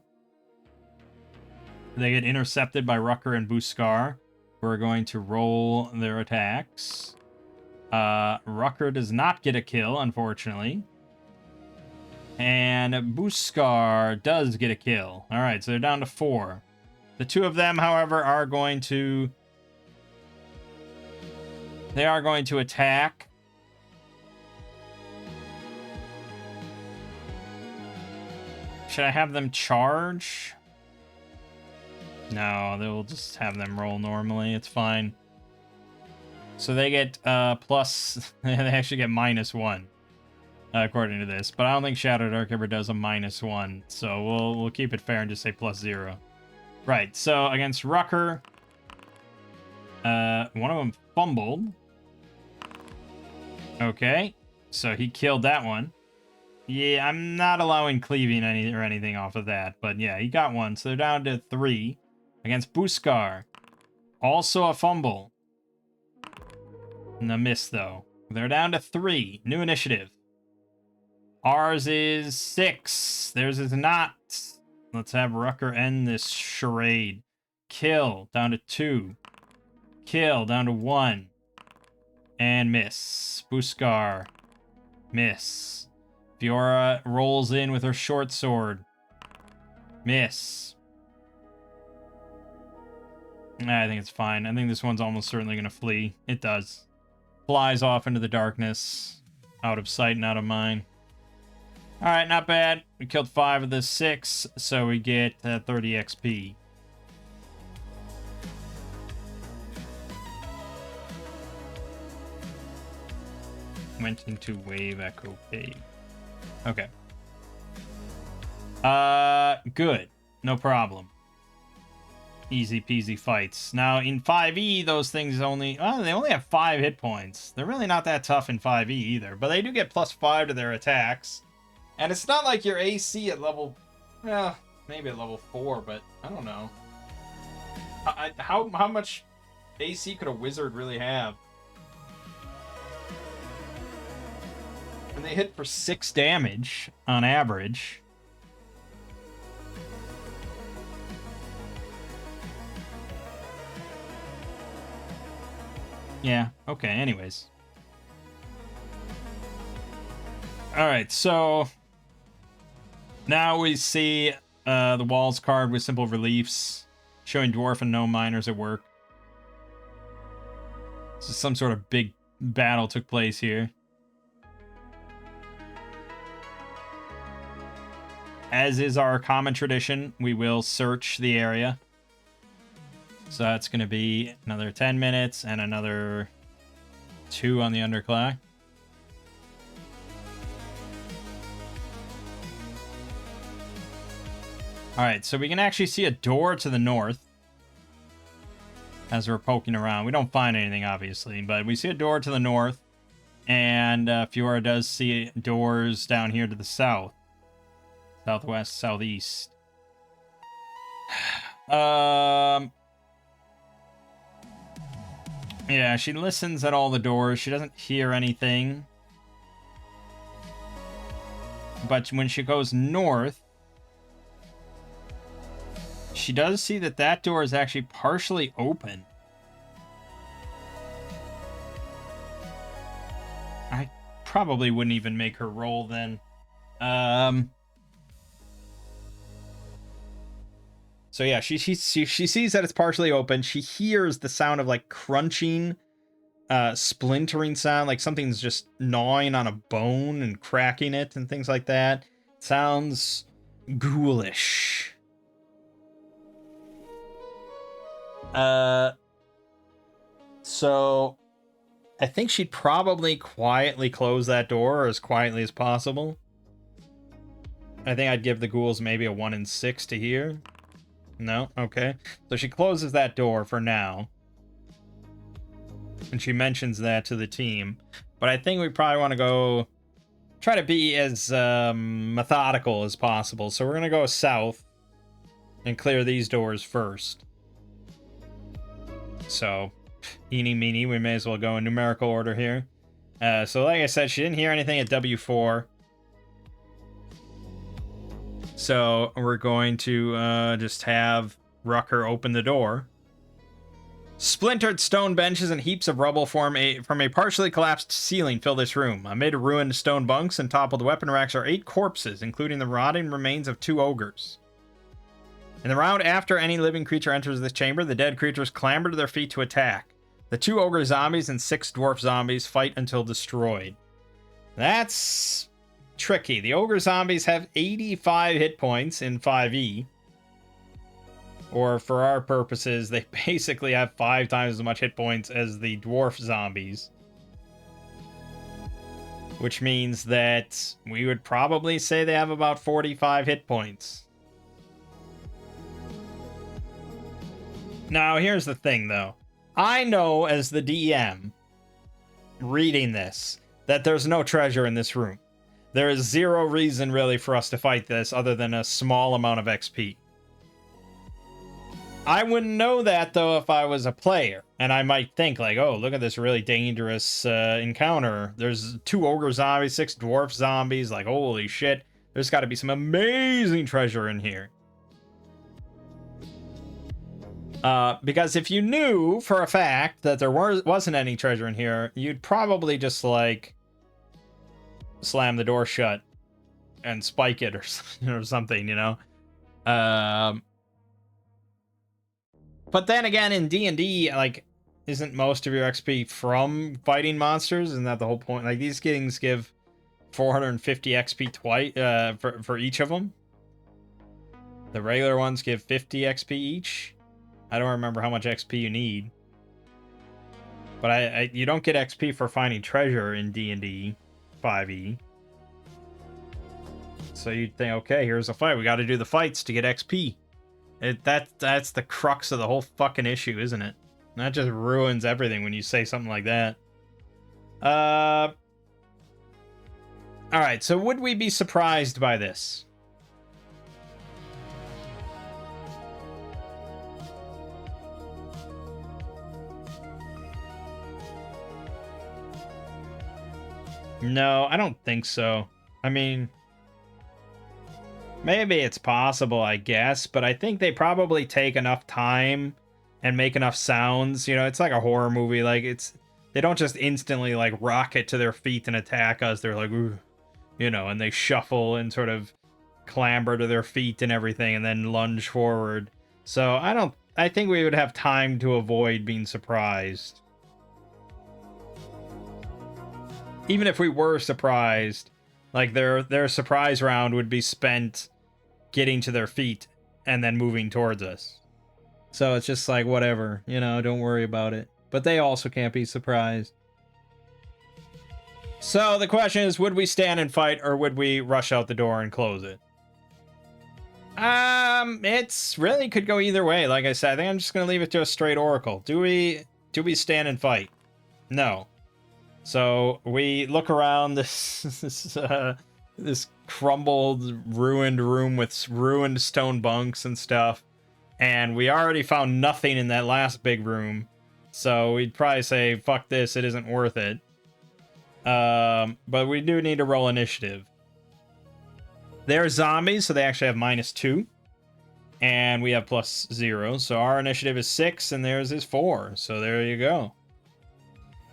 [SPEAKER 1] They get intercepted by Rucker and Buskar, who are going to roll their attacks. Rucker does not get a kill, unfortunately. And Buskar does get a kill. Alright, so they're down to 4. The 2 of them, however, are going to... They are going to attack. Should I have them charge? No, they'll just have them roll normally. It's fine. So they get plus... They actually get -1. According to this. But I don't think Shadowdark ever does a -1. So we'll keep it fair and just say +0. Right, so against Rucker, one of them fumbled. Okay, so he killed that one. Yeah, I'm not allowing cleaving or anything off of that, but yeah, he got one, so they're down to 3. Against Buskar, also a fumble. And a miss, though. They're down to 3. New initiative. Ours is 6. Theirs is not. Let's have Rucker end this charade. Kill, down to 2. Kill, down to 1. And miss. Buskar. Miss. Fiora rolls in with her short sword. Miss. I think it's fine. I think this one's almost certainly going to flee. It does. Flies off into the darkness. Out of sight and out of mind. Alright, not bad. We killed 5 of the 6, so we get 30 XP. Went into Wave Echo Cave. Okay. Good. No problem. Easy peasy fights. Now, in 5e, those things only... Oh, they only have 5 hit points. They're really not that tough in 5e either, but they do get +5 to their attacks. And it's not like your AC at level... Well, maybe at level 4, but I don't know. How much AC could a wizard really have? And they hit for 6 damage on average. Yeah, okay, anyways. Alright, so... Now we see The walls carved with simple reliefs showing dwarf and gnome miners at work. So some sort of big battle took place here. As is our common tradition, we will search the area. So that's going to be another 10 minutes and another 2 on the underclock. Alright, so we can actually see a door to the north as we're poking around. We don't find anything, obviously, but we see a door to the north, and Fiora does see doors down here to the south. Southwest, southeast. Yeah, she listens at all the doors. She doesn't hear anything. But when she goes north, she does see that that door is actually partially open. I probably wouldn't even make her roll then. So yeah, she sees that it's partially open. She hears the sound of like crunching, splintering sound, like something's just gnawing on a bone and cracking it and things like that. It sounds ghoulish. So I think she'd probably quietly close that door as quietly as possible. I think I'd give the ghouls maybe a 1 in 6 to hear. No? Okay. So she closes that door for now. And she mentions that to the team. But I think we probably want to go... try to be as methodical as possible. So we're going to go south and clear these doors first. So, eeny meeny, we may as well go in numerical order here. So like I said, she didn't hear anything at W4. So we're going to just have Rucker open the door. Splintered stone benches and heaps of rubble from a partially collapsed ceiling fill this room. Amid ruined stone bunks and toppled weapon racks are 8 corpses, including the rotting remains of 2 ogres. In the round after any living creature enters this chamber, the dead creatures clamber to their feet to attack. The 2 ogre zombies and 6 dwarf zombies fight until destroyed. That's tricky. The ogre zombies have 85 hit points in 5e. Or for our purposes, they basically have 5 times as much hit points as the dwarf zombies. Which means that we would probably say they have about 45 hit points. Now, here's the thing, though. I know, as the DM, reading this, that there's no treasure in this room. There is 0 reason, really, for us to fight this other than a small amount of XP. I wouldn't know that, though, if I was a player. And I might think, like, oh, look at this really dangerous encounter. There's 2 ogre zombies, 6 dwarf zombies. Like, holy shit. There's got to be some amazing treasure in here. Because if you knew for a fact that there wasn't any treasure in here, you'd probably just, like, slam the door shut and spike it or something, you know? But then again, in D&D, like, isn't most of your XP from fighting monsters? Isn't that the whole point? Like, these things give 450 XP twice for each of them. The regular ones give 50 XP each. I don't remember how much XP you need. But you don't get XP for finding treasure in D&D 5e. So you'd think, okay, here's a fight. We got to do the fights to get XP. That's the crux of the whole fucking issue, isn't it? That just ruins everything when you say something like that. Alright, so would we be surprised by this? No, I don't think so. I mean, maybe it's possible, I guess, but I think they probably take enough time and make enough sounds. You know, it's like a horror movie. Like, they don't just instantly, like, rocket to their feet and attack us. They're like, ooh, you know, and they shuffle and sort of clamber to their feet and everything and then lunge forward. So I think we would have time to avoid being surprised. Even if we were surprised, like their surprise round would be spent getting to their feet and then moving towards us. So it's just like, whatever, you know, don't worry about it. But they also can't be surprised. So the question is, would we stand and fight, or would we rush out the door and close it? It's really could go either way. Like I said, I think I'm just gonna leave it to a straight oracle. Do we stand and fight? No. So we look around this crumbled, ruined room with ruined stone bunks and stuff, and we already found nothing in that last big room. So we'd probably say, fuck this, it isn't worth it. But we do need to roll initiative. They're zombies, so they actually have -2. And we have +0. So our initiative is 6, and theirs is 4. So there you go.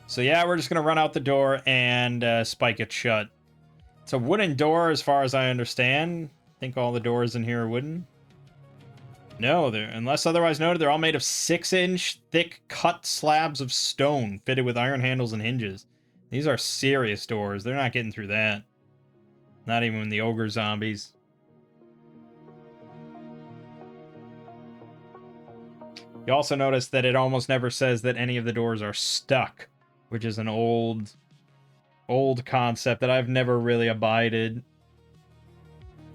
[SPEAKER 1] So yeah, we're just going to run out the door and spike it shut. It's a wooden door, as far as I understand. I think all the doors in here are wooden. No, unless otherwise noted, they're all made of 6-inch thick cut slabs of stone fitted with iron handles and hinges. These are serious doors. They're not getting through that. Not even the ogre zombies. You also notice that it almost never says that any of the doors are stuck, which is an old concept that I've never really abided.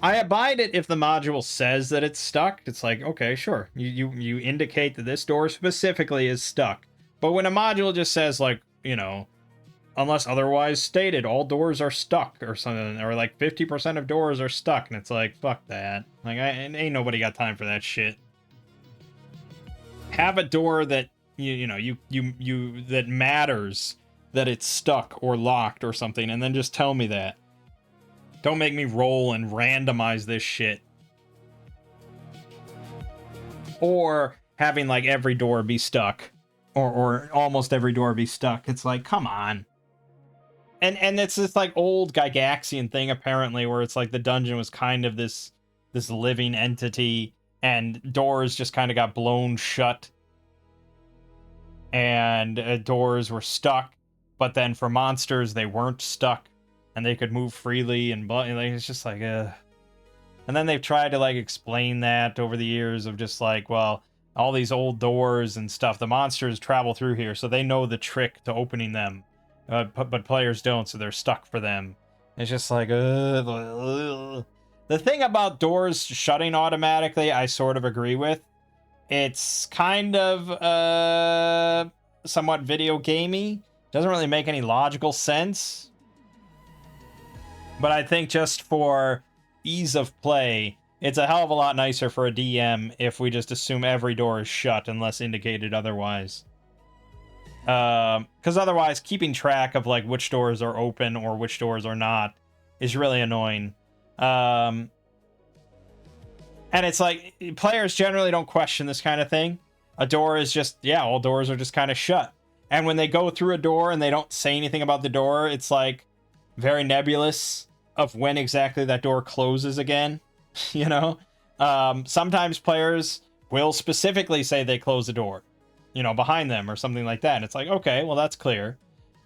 [SPEAKER 1] I abide it if the module says that it's stuck. It's like, okay, sure. You indicate that this door specifically is stuck. But when a module just says, like, you know, unless otherwise stated, all doors are stuck or something, or like 50% of doors are stuck, and it's like, fuck that. Like, ain't nobody got time for that shit. Have a door that you that matters that it's stuck or locked or something, and then just tell me that. Don't make me roll and randomize this shit. Or having like every door be stuck, or almost every door be stuck. It's like, come on. And it's this like old Gygaxian thing apparently, where it's like the dungeon was kind of this living entity, and doors just kind of got blown shut, and doors were stuck. But then for monsters, they weren't stuck, and they could move freely, and like, it's just like, And then they've tried to like explain that over the years of just like, well, all these old doors and stuff, the monsters travel through here, so they know the trick to opening them. But players don't, so they're stuck for them. It's just like, The thing about doors shutting automatically, I sort of agree with. It's kind of somewhat video gamey. Doesn't really make any logical sense. But I think just for ease of play, it's a hell of a lot nicer for a DM if we just assume every door is shut unless indicated otherwise. Because otherwise, keeping track of like which doors are open or which doors are not is really annoying. And it's like, players generally don't question this kind of thing. A door is just, yeah, all doors are just kind of shut. And when they go through a door and they don't say anything about the door, it's like very nebulous of when exactly that door closes again. You know? Sometimes players will specifically say they close the door, you know, behind them or something like that. And it's like, okay, well, that's clear.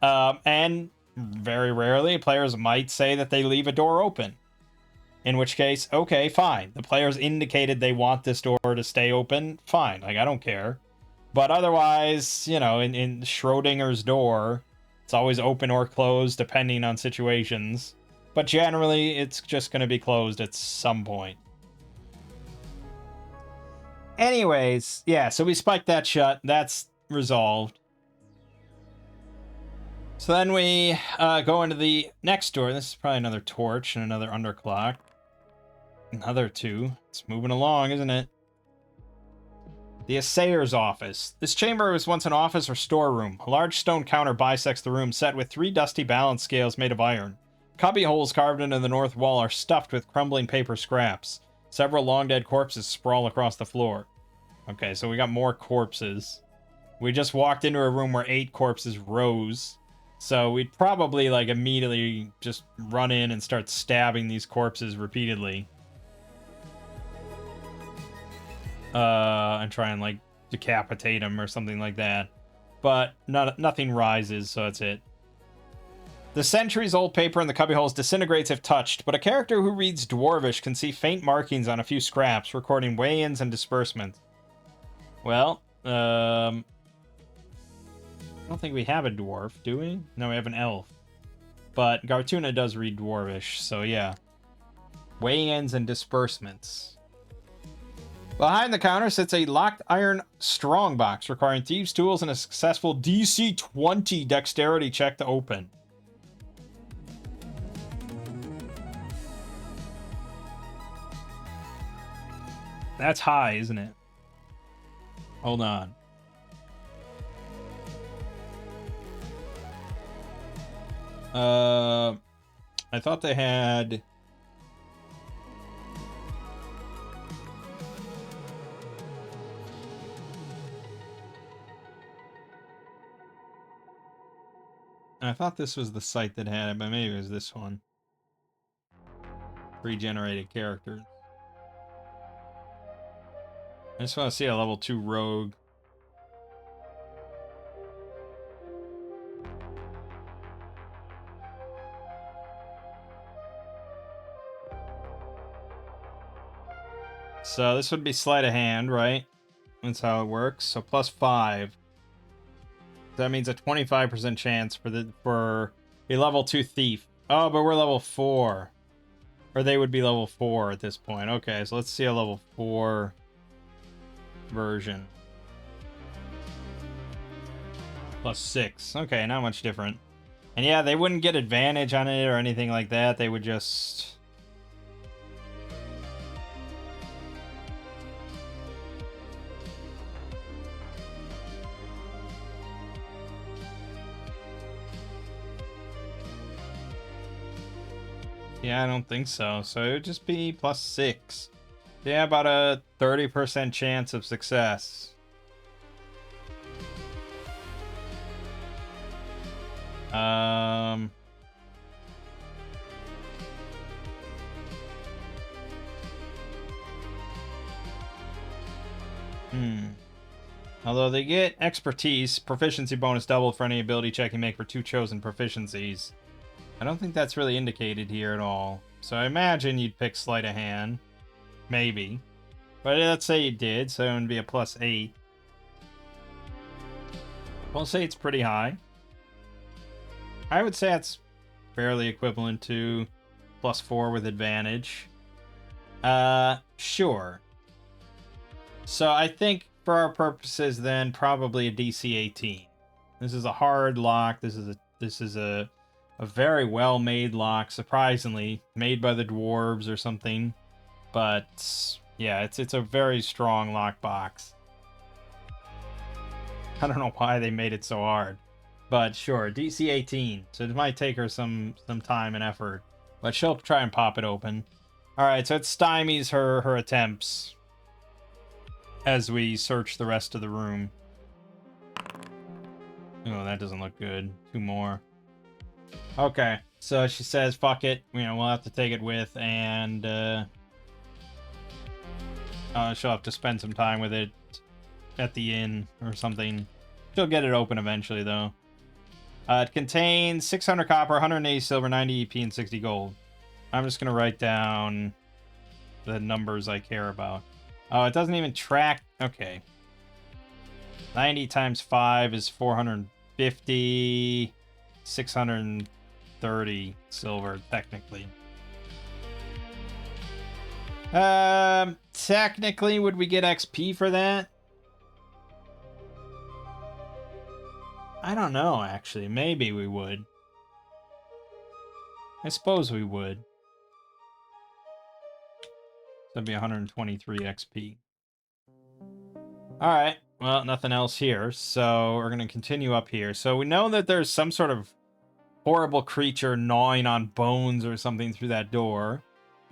[SPEAKER 1] And very rarely, players might say that they leave a door open. In which case, okay, fine. The players indicated they want this door to stay open. Fine, like, I don't care. But otherwise, you know, in Schrodinger's door, it's always open or closed depending on situations. But generally, it's just going to be closed at some point. Anyways, yeah, so we spiked that shut. That's resolved. So then we go into the next door. This is probably another torch and another underclock. Another 2. It's moving along, isn't it? The Assayer's Office. This chamber was once an office or storeroom. A large stone counter bisects the room, set with 3 dusty balance scales made of iron. Cubby holes carved into the north wall are stuffed with crumbling paper scraps. Several long-dead corpses sprawl across the floor. Okay, so we got more corpses. We just walked into a room where 8 corpses rose. So we'd probably, like, immediately just run in and start stabbing these corpses repeatedly. and try and like decapitate him or something like that. But nothing rises, so that's it. The centuries-old paper in the cubbyholes disintegrates if touched, but a character who reads Dwarvish can see faint markings on a few scraps, recording weigh-ins and disbursements. Well, I don't think we have a dwarf, do we? No, we have an elf. But Gartuna does read Dwarvish, so yeah. Weigh-ins and disbursements. Behind the counter sits a locked iron strongbox, requiring thieves' tools and a successful DC 20 dexterity check to open. That's high, isn't it? Hold on. I thought they had... I thought this was the site that had it, but maybe it was this one. Pre-generated characters. I just want to see a level 2 rogue. So this would be sleight of hand, right? That's how it works. So plus 5. That means a 25% chance for a level 2 thief. Oh, but we're level 4. Or they would be level 4 at this point. Okay, so let's see a level 4 version. Plus 6. Okay, not much different. And yeah, they wouldn't get advantage on it or anything like that. They would just... Yeah, I don't think so. So it would just be plus 6. Yeah, about a 30% chance of success. Although they get expertise, proficiency bonus doubled for any ability check you make for 2 chosen proficiencies. I don't think that's really indicated here at all. So I imagine you'd pick sleight of hand. Maybe. But let's say you did, so it would be a plus 8. We'll say it's pretty high. I would say that's fairly equivalent to plus 4 with advantage. Sure. So I think for our purposes then, probably a DC 18. This is a hard lock. This is a very well-made lock, surprisingly, made by the dwarves or something. But yeah, it's a very strong lockbox. I don't know why they made it so hard, but sure, DC 18. So it might take her some time and effort, but she'll try and pop it open. All right, so it stymies her attempts as we search the rest of the room. Oh, that doesn't look good. 2 more. Okay, so she says, fuck it. You know, we'll have to take it with, and she'll have to spend some time with it at the inn or something. She'll get it open eventually, though. It contains 600 copper, 180 silver, 90 EP, and 60 gold. I'm just going to write down the numbers I care about. Oh, it doesn't even track. Okay. 90 times 5 is 450. 630 silver, technically. Technically, would we get XP for that? I don't know, actually. Maybe we would. I suppose we would. That'd be 123 XP. Alright, well, nothing else here, so we're going to continue up here. So we know that there's some sort of horrible creature gnawing on bones or something through that door.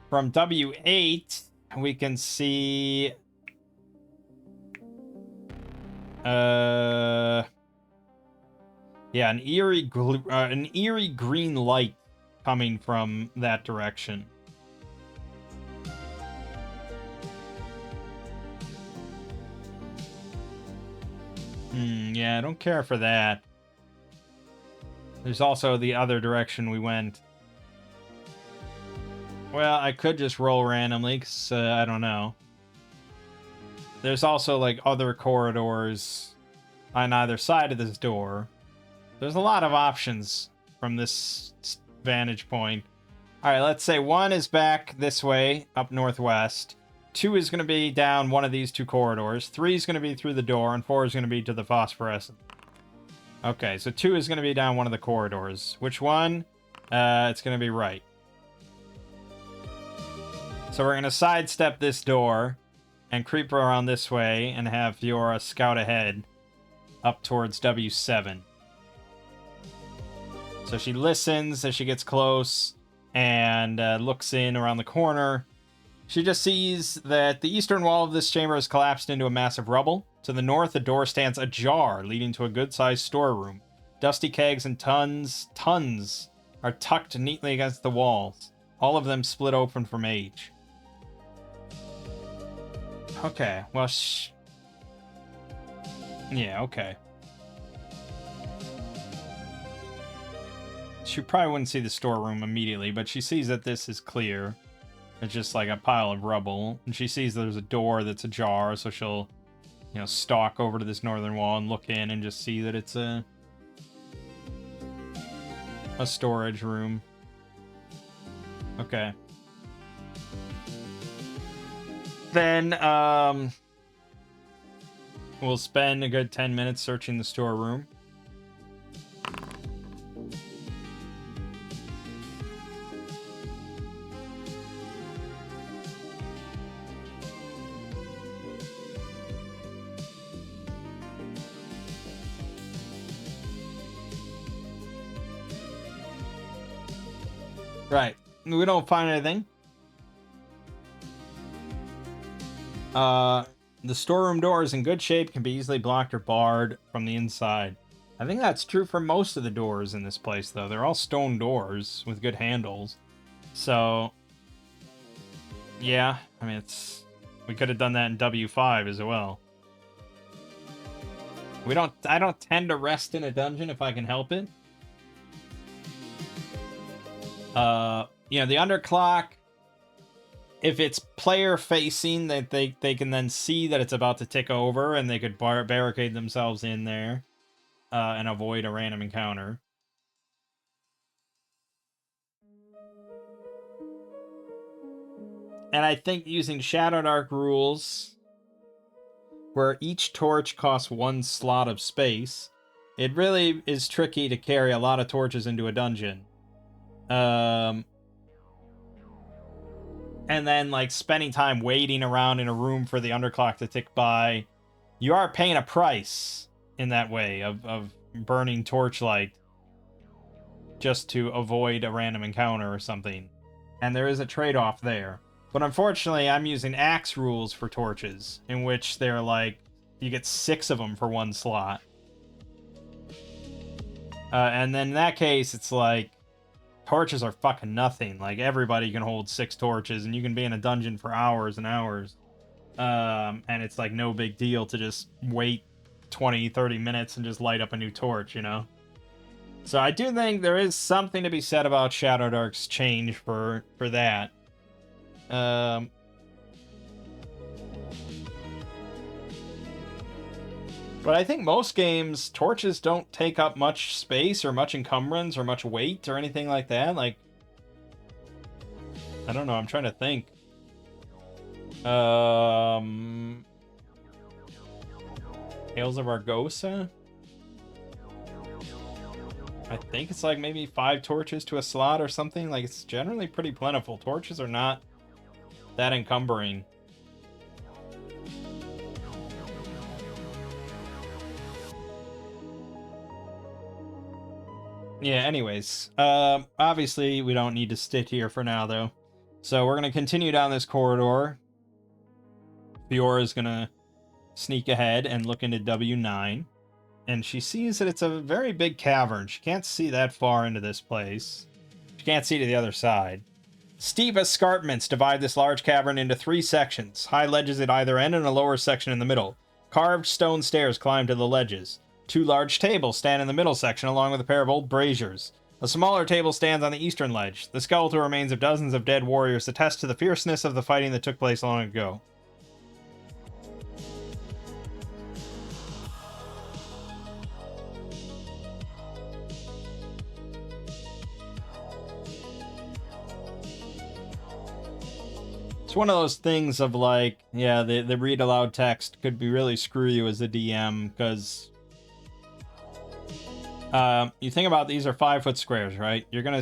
[SPEAKER 1] From W8, we can see... yeah, an eerie green light coming from that direction. Yeah, I don't care for that. There's also the other direction we went. Well, I could just roll randomly, because I don't know. There's also, like, other corridors on either side of this door. There's a lot of options from this vantage point. Alright, let's say 1 is back this way, up northwest. 2 is going to be down one of these 2 corridors. 3 is going to be through the door, and 4 is going to be to the phosphorescent. Okay, so 2 is going to be down one of the corridors. Which one? It's going to be right. So we're going to sidestep this door and creep around this way and have Fiora scout ahead up towards W7. So she listens as she gets close and looks in around the corner. She just sees that the eastern wall of this chamber has collapsed into a massive rubble. To the north, the door stands ajar, leading to a good-sized storeroom. Dusty kegs and tons are tucked neatly against the walls, all of them split open from age. Okay, well, yeah, okay. She probably wouldn't see the storeroom immediately, but she sees that this is clear. It's just like a pile of rubble. And she sees there's a door that's ajar, so she'll, you know, stalk over to this northern wall and look in and just see that it's a storage room. Okay. Then, we'll spend a good 10 minutes searching the storeroom. Right. We don't find anything. The storeroom door is in good shape, can be easily blocked or barred from the inside. I think that's true for most of the doors in this place, though. They're all stone doors with good handles. So, yeah, I mean, we could have done that in W5 as well. I don't tend to rest in a dungeon if I can help it. You know, the underclock, if it's player facing, that they can then see that it's about to tick over, and they could barricade themselves in there and avoid a random encounter. And I think using Shadowdark rules, where each torch costs 1 slot of space, it really is tricky to carry a lot of torches into a dungeon. And then, like, spending time waiting around in a room for the underclock to tick by, you are paying a price in that way of burning torchlight just to avoid a random encounter or something. And there is a trade-off there. But unfortunately, I'm using axe rules for torches, in which they're like, you get 6 of them for 1 slot. And then in that case, it's like, torches are fucking nothing. Like, everybody can hold 6 torches, and you can be in a dungeon for hours and hours. And it's like no big deal to just wait 20, 30 minutes and just light up a new torch, you know? So I do think there is something to be said about Shadowdark's change for that. But I think most games, torches don't take up much space or much encumbrance or much weight or anything like that. Like, I don't know, I'm trying to think. Tales of Argosa? I think it's like maybe 5 torches to a slot or something. Like, it's generally pretty plentiful. Torches are not that encumbering. Yeah, anyways. Obviously, we don't need to stick here for now, though. So we're going to continue down this corridor. Fiora's going to sneak ahead and look into W9. And she sees that it's a very big cavern. She can't see that far into this place. She can't see to the other side. Steep escarpments divide this large cavern into 3 sections. High ledges at either end and a lower section in the middle. Carved stone stairs climb to the ledges. 2 large tables stand in the middle section along with a pair of old braziers. A smaller table stands on the eastern ledge. The skeletal remains of dozens of dead warriors attest to the fierceness of the fighting that took place long ago. It's one of those things of like, yeah, the read aloud text could be really screw you as a DM, because you think about these are 5-foot squares, right? You're gonna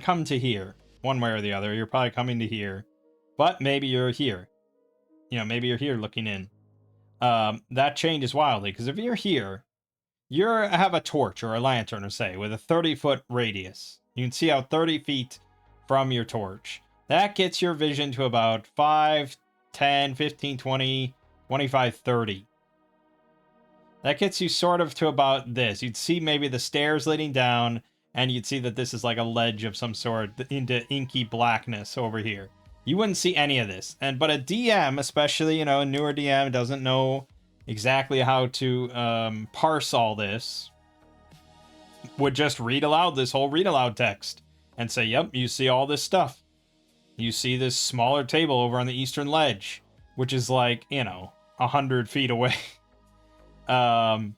[SPEAKER 1] come to here, one way or the other. You're probably coming to here, but maybe you're here. You know, maybe you're here looking in. That changes wildly, because if you're here, you have a torch or a lantern, or say, with a 30-foot radius. You can see out 30 feet from your torch. That gets your vision to about 5, 10, 15, 20, 25, 30. That gets you sort of to about this. You'd see maybe the stairs leading down, and you'd see that this is like a ledge of some sort into inky blackness over here. You wouldn't see any of this. But a DM, especially, you know, a newer DM, doesn't know exactly how to parse all this, would just read aloud this whole read aloud text and say, yep, you see all this stuff. You see this smaller table over on the eastern ledge, which is like, you know, 100 feet away. And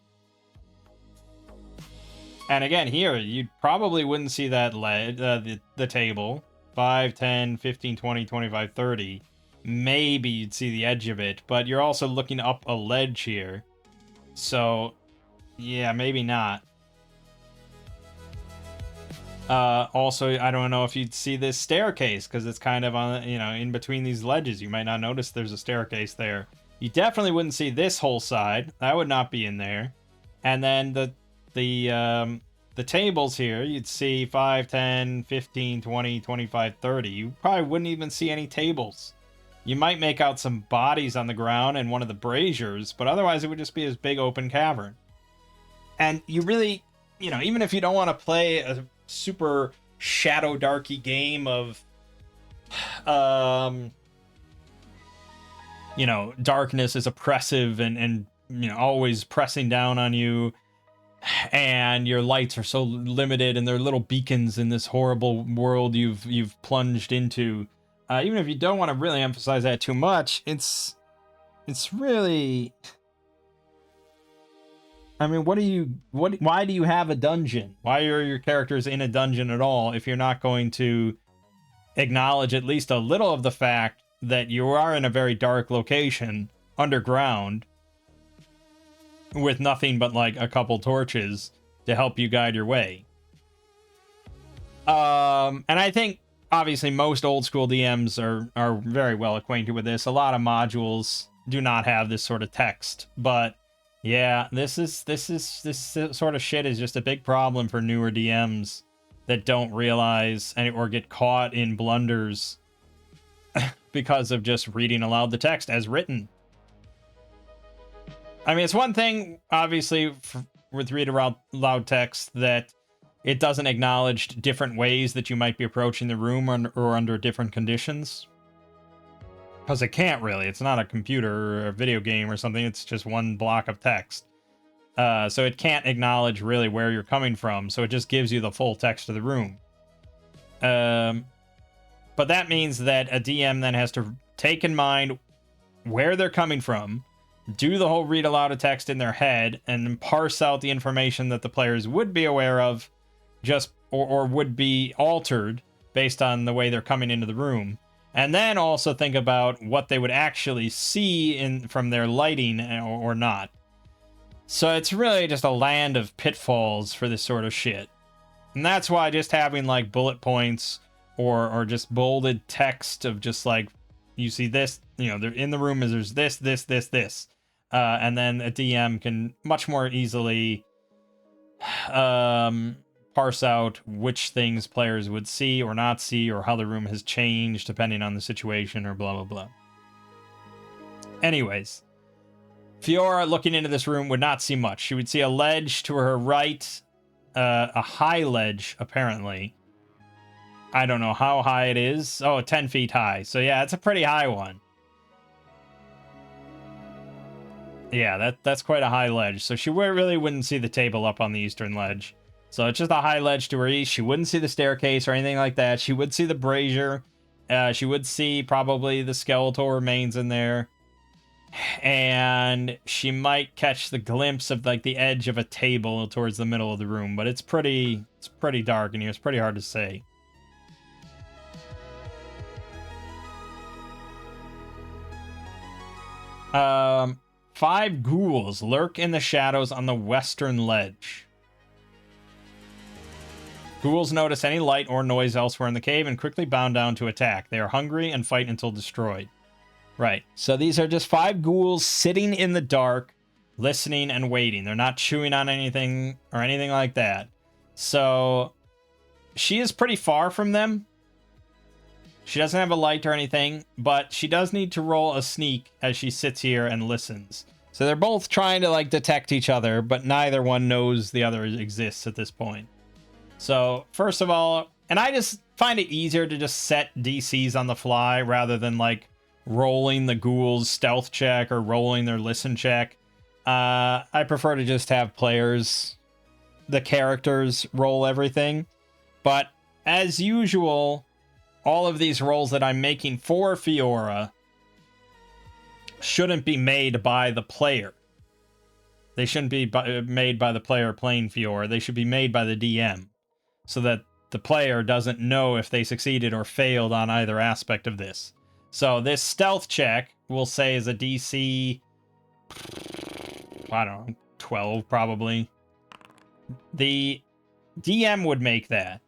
[SPEAKER 1] again, here, you probably wouldn't see that ledge, the table. 5, 10, 15, 20, 25, 30. Maybe you'd see the edge of it, but you're also looking up a ledge here. So, yeah, maybe not. Also, I don't know if you'd see this staircase, because it's kind of on, you know, in between these ledges. You might not notice there's a staircase there. You definitely wouldn't see this whole side. That would not be in there. And then the tables here, you'd see 5, 10, 15, 20, 25, 30. You probably wouldn't even see any tables. You might make out some bodies on the ground and one of the braziers, but otherwise it would just be this big open cavern. And you really, you know, even if you don't want to play a super Shadowdarky game of, you know, darkness is oppressive and you know, always pressing down on you, and your lights are so limited and they're little beacons in this horrible world you've plunged into. Even if you don't want to really emphasize that too much, it's really, I mean, why do you have a dungeon? Why are your characters in a dungeon at all if you're not going to acknowledge at least a little of the fact that you are in a very dark location, underground, with nothing but like a couple torches to help you guide your way? And I think obviously most old school DMs are very well acquainted with this. A lot of modules do not have this sort of text, but yeah, this sort of shit is just a big problem for newer DMs that don't realize or get caught in blunders because of just reading aloud the text as written. I mean, it's one thing, obviously, with read aloud text, that it doesn't acknowledge different ways that you might be approaching the room or under different conditions. Because it can't really. It's not a computer or a video game or something. It's just one block of text. So it can't acknowledge really where you're coming from. So it just gives you the full text of the room. But that means that a DM then has to take in mind where they're coming from, do the whole read aloud of text in their head, and then parse out the information that the players would be aware of, or would be altered based on the way they're coming into the room. And then also think about what they would actually see from their lighting or not. So it's really just a land of pitfalls for this sort of shit. And that's why just having like bullet points or just bolded text of just like, you see this, you know, they're in the room, there's this. And then a DM can much more easily parse out which things players would see or not see, or how the room has changed depending on the situation, or blah, blah, blah. Anyways, Fiora, looking into this room, would not see much. She would see a ledge to her right, a high ledge, apparently. I don't know how high it is. Oh, 10 feet high. So yeah, it's a pretty high one. Yeah, that's quite a high ledge. So she really wouldn't see the table up on the eastern ledge. So it's just a high ledge to her east. She wouldn't see the staircase or anything like that. She would see the brazier. She would see probably the skeletal remains in there. And she might catch the glimpse of like the edge of a table towards the middle of the room. But it's pretty dark in here. It's pretty hard to say. Five ghouls lurk in the shadows on the western ledge. Ghouls notice any light or noise elsewhere in the cave and quickly bound down to attack. They are hungry and fight until destroyed. Right. So these are just five ghouls sitting in the dark, listening and waiting. They're not chewing on anything or anything like that. So she is pretty far from them. She doesn't have a light or anything, but she does need to roll a sneak as she sits here and listens. So they're both trying to like detect each other, but neither one knows the other exists at this point. So first of all, and I just find it easier to just set DCs on the fly rather than like rolling the ghouls stealth check or rolling their listen check. I prefer to just have players, the characters, roll everything. But as usual, all of these rolls that I'm making for Fiora shouldn't be made by the player. They shouldn't be made by the player playing Fiora. They should be made by the DM, so that the player doesn't know if they succeeded or failed on either aspect of this. So this stealth check, we'll say, is a DC, I don't know, 12 probably. The DM would make that.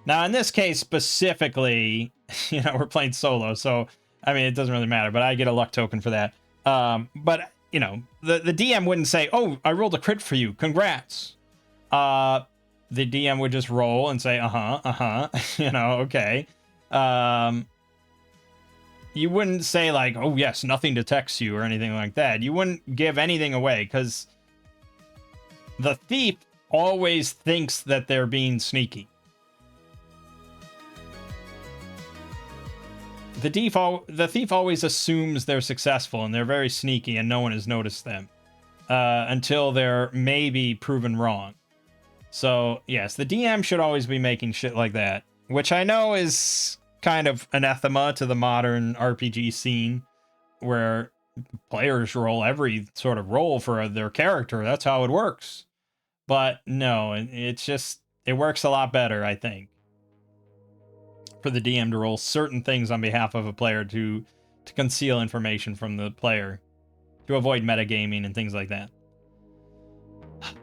[SPEAKER 1] Now, in this case specifically, we're playing solo, so, I mean, it doesn't really matter, but I get a luck token for that. But, the DM wouldn't say, oh, I rolled a crit for you, congrats. The DM would just roll and say, okay. You wouldn't say, like, oh, yes, nothing detects you or anything like that. You wouldn't give anything away, because the thief always thinks that they're being sneaky. The thief always assumes they're successful and they're very sneaky and no one has noticed them until they're maybe proven wrong. So, yes, the DM should always be making shit like that, which I know is kind of anathema to the modern RPG scene where players roll every sort of role for their character. That's how it works. But no, it works a lot better, I think, for the DM to roll certain things on behalf of a player to conceal information from the player, to avoid metagaming and things like that.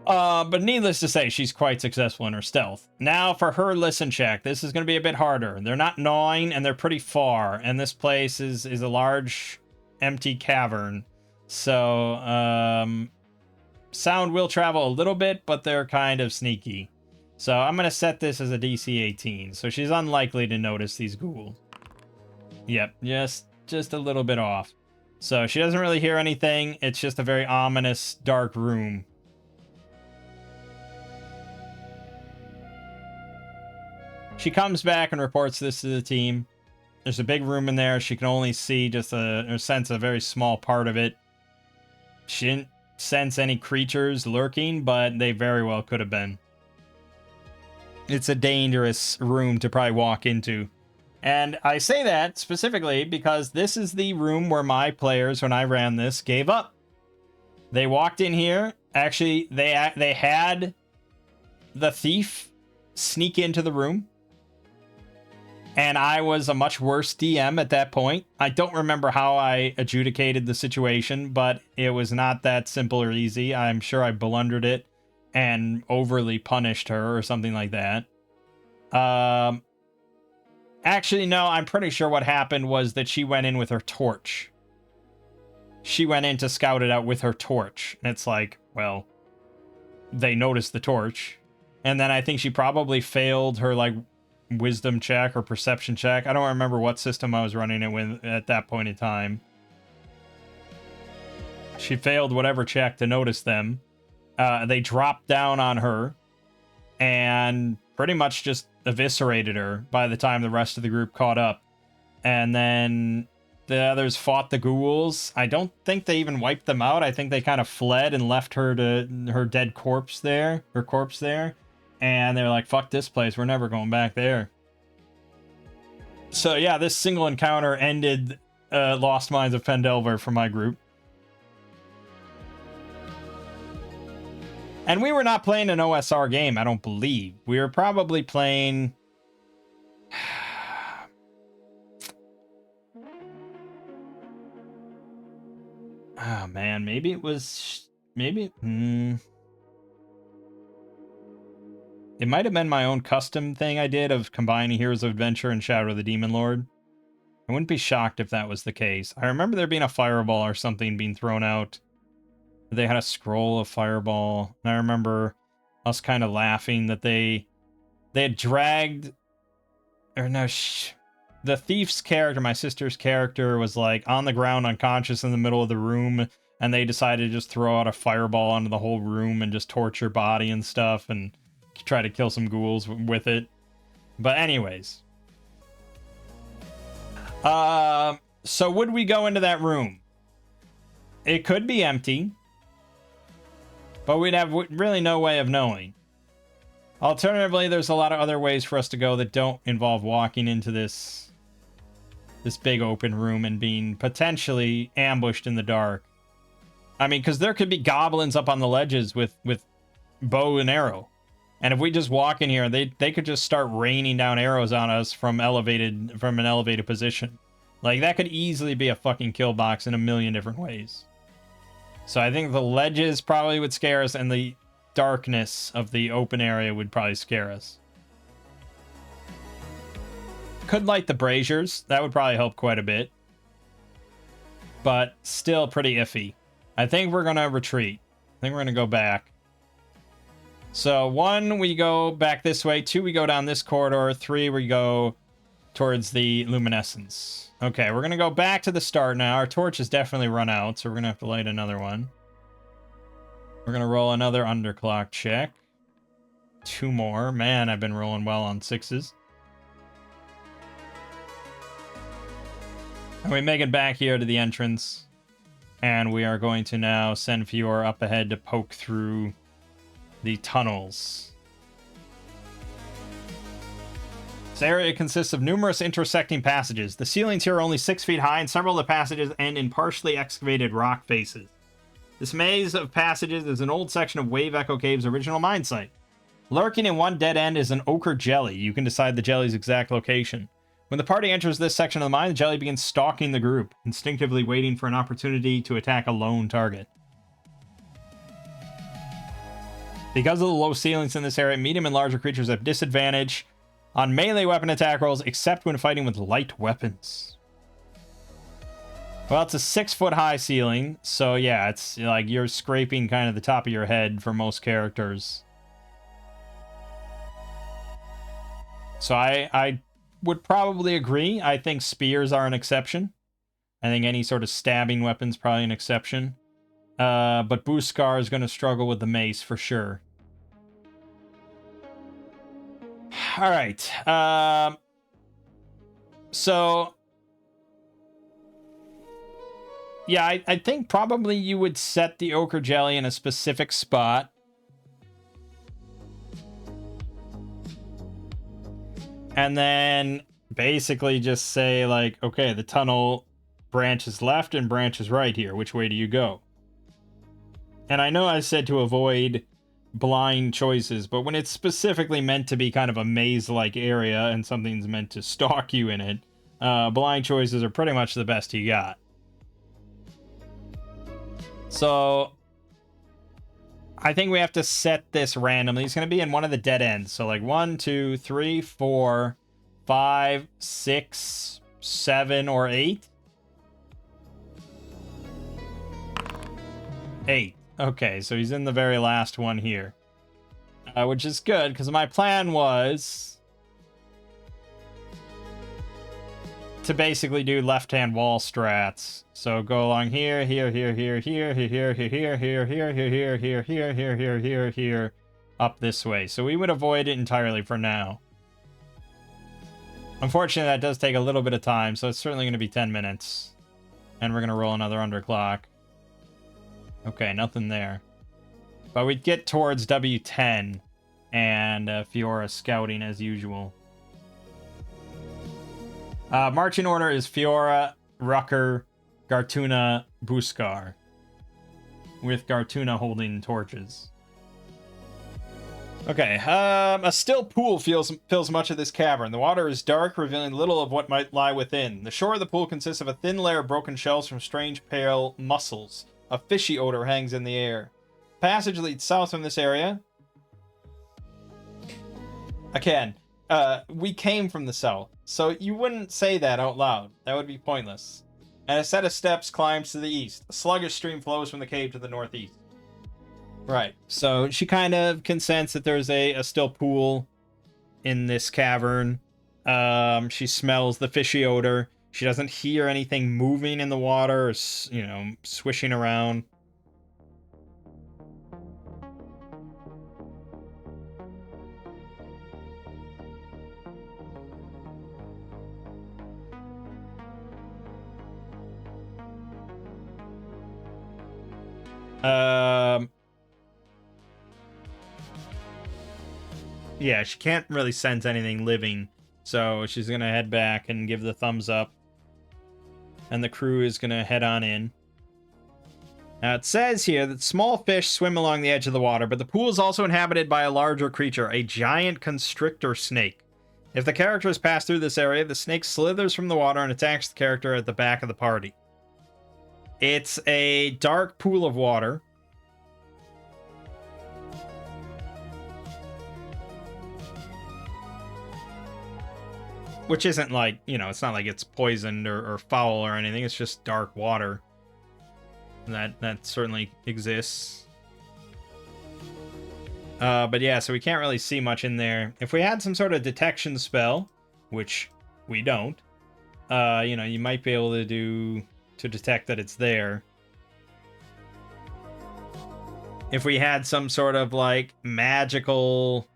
[SPEAKER 1] But needless to say, she's quite successful in her stealth. Now for her listen check, this is going to be a bit harder. They're not gnawing and they're pretty far, and this place is a large empty cavern. So sound will travel a little bit, but they're kind of sneaky. So I'm going to set this as a DC 18. So she's unlikely to notice these ghouls. Yep, just a little bit off. So she doesn't really hear anything. It's just a very ominous, dark room. She comes back and reports this to the team. There's a big room in there. She can only see just sense a very small part of it. She didn't sense any creatures lurking, but they very well could have been. It's a dangerous room to probably walk into. And I say that specifically because this is the room where my players, when I ran this, gave up. They walked in here. Actually, they had the thief sneak into the room. And I was a much worse DM at that point. I don't remember how I adjudicated the situation, but it was not that simple or easy. I'm sure I blundered it and overly punished her or something like that. Actually, no, I'm pretty sure what happened was that she went in with her torch. She went in to scout it out with her torch. And it's like, well, they noticed the torch. And then I think she probably failed her, like, wisdom check or perception check. I don't remember what system I was running it with at that point in time. She failed whatever check to notice them. They dropped down on her and pretty much just eviscerated her by the time the rest of the group caught up. And then The others fought the ghouls. I don't think they even wiped them out. I think they kind of fled and left her dead corpse there, her corpse there. And they're like, fuck this place. We're never going back there. So yeah, this single encounter ended Lost Mines of Phandelver for my group. And we were not playing an OSR game, I don't believe. We were probably playing... Oh, man, maybe it was... Maybe... It might have been my own custom thing I did of combining Heroes of Adventure and Shadow of the Demon Lord. I wouldn't be shocked if that was the case. I remember there being a fireball or something being thrown out. They had a scroll of fireball. And I remember us kind of laughing that they had dragged... Or no, the thief's character, my sister's character, was like on the ground unconscious in the middle of the room. And they decided to just throw out a fireball onto the whole room and just torch her body and stuff. And try to kill some ghouls with it. But anyways. So would we go into that room? It could be empty. But we'd have really no way of knowing. Alternatively, there's a lot of other ways for us to go that don't involve walking into this big open room and being potentially ambushed in the dark. I mean, because there could be goblins up on the ledges with bow and arrow. And if we just walk in here, they could just start raining down arrows on us from an elevated position. Like, that could easily be a fucking kill box in a million different ways. So I think the ledges probably would scare us, and the darkness of the open area would probably scare us. Could light the braziers. That would probably help quite a bit. But still pretty iffy. I think we're going to retreat. I think we're going to go back. So 1, we go back this way. 2, we go down this corridor. 3, we go towards the luminescence. Okay, we're going to go back to the start now. Our torch has definitely run out, so we're going to have to light another one. We're going to roll another underclock check. 2 more. Man, I've been rolling well on 6s. And we make it back here to the entrance. And we are going to now send Fiora up ahead to poke through the tunnels. This area consists of numerous intersecting passages. The ceilings here are only 6 feet high, and several of the passages end in partially excavated rock faces. This maze of passages is an old section of Wave Echo Cave's original mine site. Lurking in one dead end is an ochre jelly. You can decide the jelly's exact location. When the party enters this section of the mine, the jelly begins stalking the group, instinctively waiting for an opportunity to attack a lone target. Because of the low ceilings in this area, medium and larger creatures have disadvantage on melee weapon attack rolls, except when fighting with light weapons. Well, it's a 6-foot high ceiling, so yeah, it's like you're scraping kind of the top of your head for most characters. So I would probably agree. I think spears are an exception. I think any sort of stabbing weapon's probably an exception. But Booskar is going to struggle with the mace for sure. All right. So, yeah, I think probably you would set the ochre jelly in a specific spot. And then basically just say, like, okay, the tunnel branches left and branches right here. Which way do you go? And I know I said to avoid blind choices, but when it's specifically meant to be kind of a maze-like area and something's meant to stalk you in it, blind choices are pretty much the best you got. So I think we have to set this randomly. It's going to be in one of the dead ends. So like 1, 2, 3, 4, 5, 6, 7, or 8. 8. Okay, so he's in the very last one here. Which is good, because my plan was to basically do left-hand wall strats. So go along here, here, here, here, here, here, here, here, here, here, here, here, here, here, here, here, here, here, up this way. So we would avoid it entirely for now. Unfortunately, that does take a little bit of time, so it's certainly going to be 10 minutes. And we're going to roll another underclock. Okay, nothing there. But we'd get towards W10 and Fiora scouting as usual. Marching order is Fiora, Rucker, Gartuna, Buskar. With Gartuna holding torches. Okay, a still pool fills much of this cavern. The water is dark, revealing little of what might lie within. The shore of the pool consists of a thin layer of broken shells from strange pale mussels. A fishy odor hangs in the air. Passage leads south from this area. Again, we came from the south, so you wouldn't say that out loud. That would be pointless. And a set of steps climbs to the east. A sluggish stream flows from the cave to the northeast. Right, so she kind of can sense that there's a still pool in this cavern. She smells the fishy odor. She doesn't hear anything moving in the water or, swishing around. Yeah, she can't really sense anything living, so she's gonna head back and give the thumbs up. And the crew is gonna head on in. Now, it says here that small fish swim along the edge of the water, but the pool is also inhabited by a larger creature, a giant constrictor snake. If the characters pass through this area, the snake slithers from the water and attacks the character at the back of the party. It's a dark pool of water. Which isn't like, it's not like it's poisoned or foul or anything. It's just dark water. That certainly exists. But yeah, so we can't really see much in there. If we had some sort of detection spell, which we don't, you might be able to detect that it's there. If we had some sort of like magical...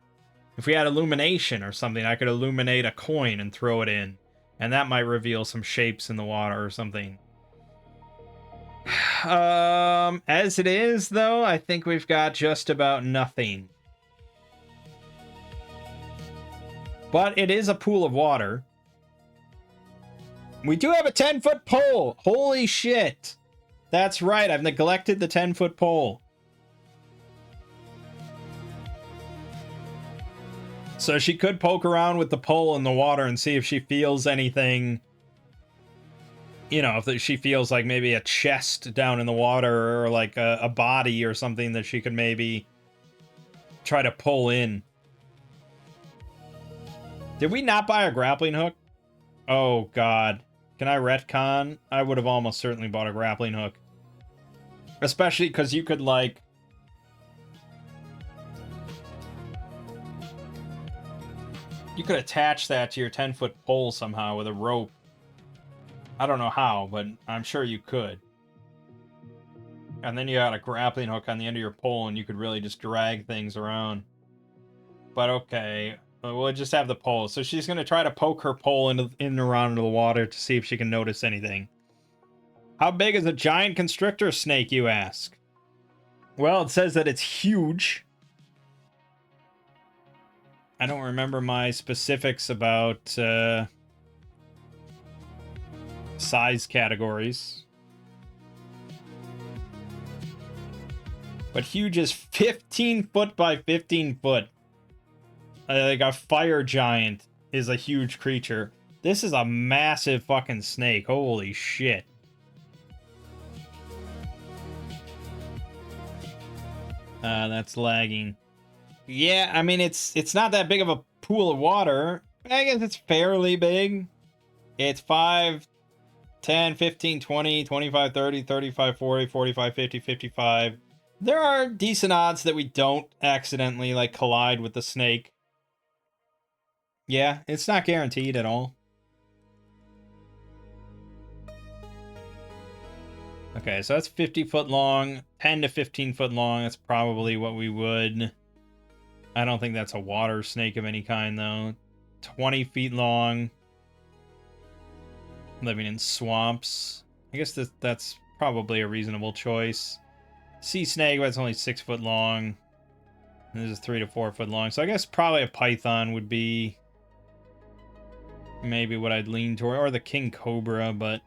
[SPEAKER 1] If we had illumination or something, I could illuminate a coin and throw it in. And that might reveal some shapes in the water or something. As it is, though, I think we've got just about nothing. But it is a pool of water. We do have a 10-foot pole! Holy shit! That's right, I've neglected the 10-foot pole. So she could poke around with the pole in the water and see if she feels anything. If she feels like maybe a chest down in the water or like a body or something that she could maybe try to pull in. Did we not buy a grappling hook? Oh, God. Can I retcon? I would have almost certainly bought a grappling hook. Especially because you could, like... You could attach that to your 10-foot pole somehow with a rope. I don't know how, but I'm sure you could. And then you got a grappling hook on the end of your pole, and you could really just drag things around. But okay, we'll just have the pole. So she's going to try to poke her pole in and around into the water to see if she can notice anything. How big is a giant constrictor snake, you ask? Well, it says that it's huge. I don't remember my specifics about size categories. But huge is 15 foot by 15 foot. Like a fire giant is a huge creature. This is a massive fucking snake. Holy shit. That's lagging. Yeah, I mean, it's not that big of a pool of water. I guess it's fairly big. It's 5, 10, 15, 20, 25, 30, 35, 40, 45, 50, 55. There are decent odds that we don't accidentally, like, collide with the snake. Yeah, it's not guaranteed at all. Okay, so that's 50 foot long, 10 to 15 foot long. That's probably what we would... I don't think that's a water snake of any kind, though. 20 feet long. Living in swamps. I guess that's probably a reasonable choice. Sea snake, that's only 6 foot long. And this is 3 to 4 foot long. So I guess probably a python would be maybe what I'd lean toward, or the king cobra, but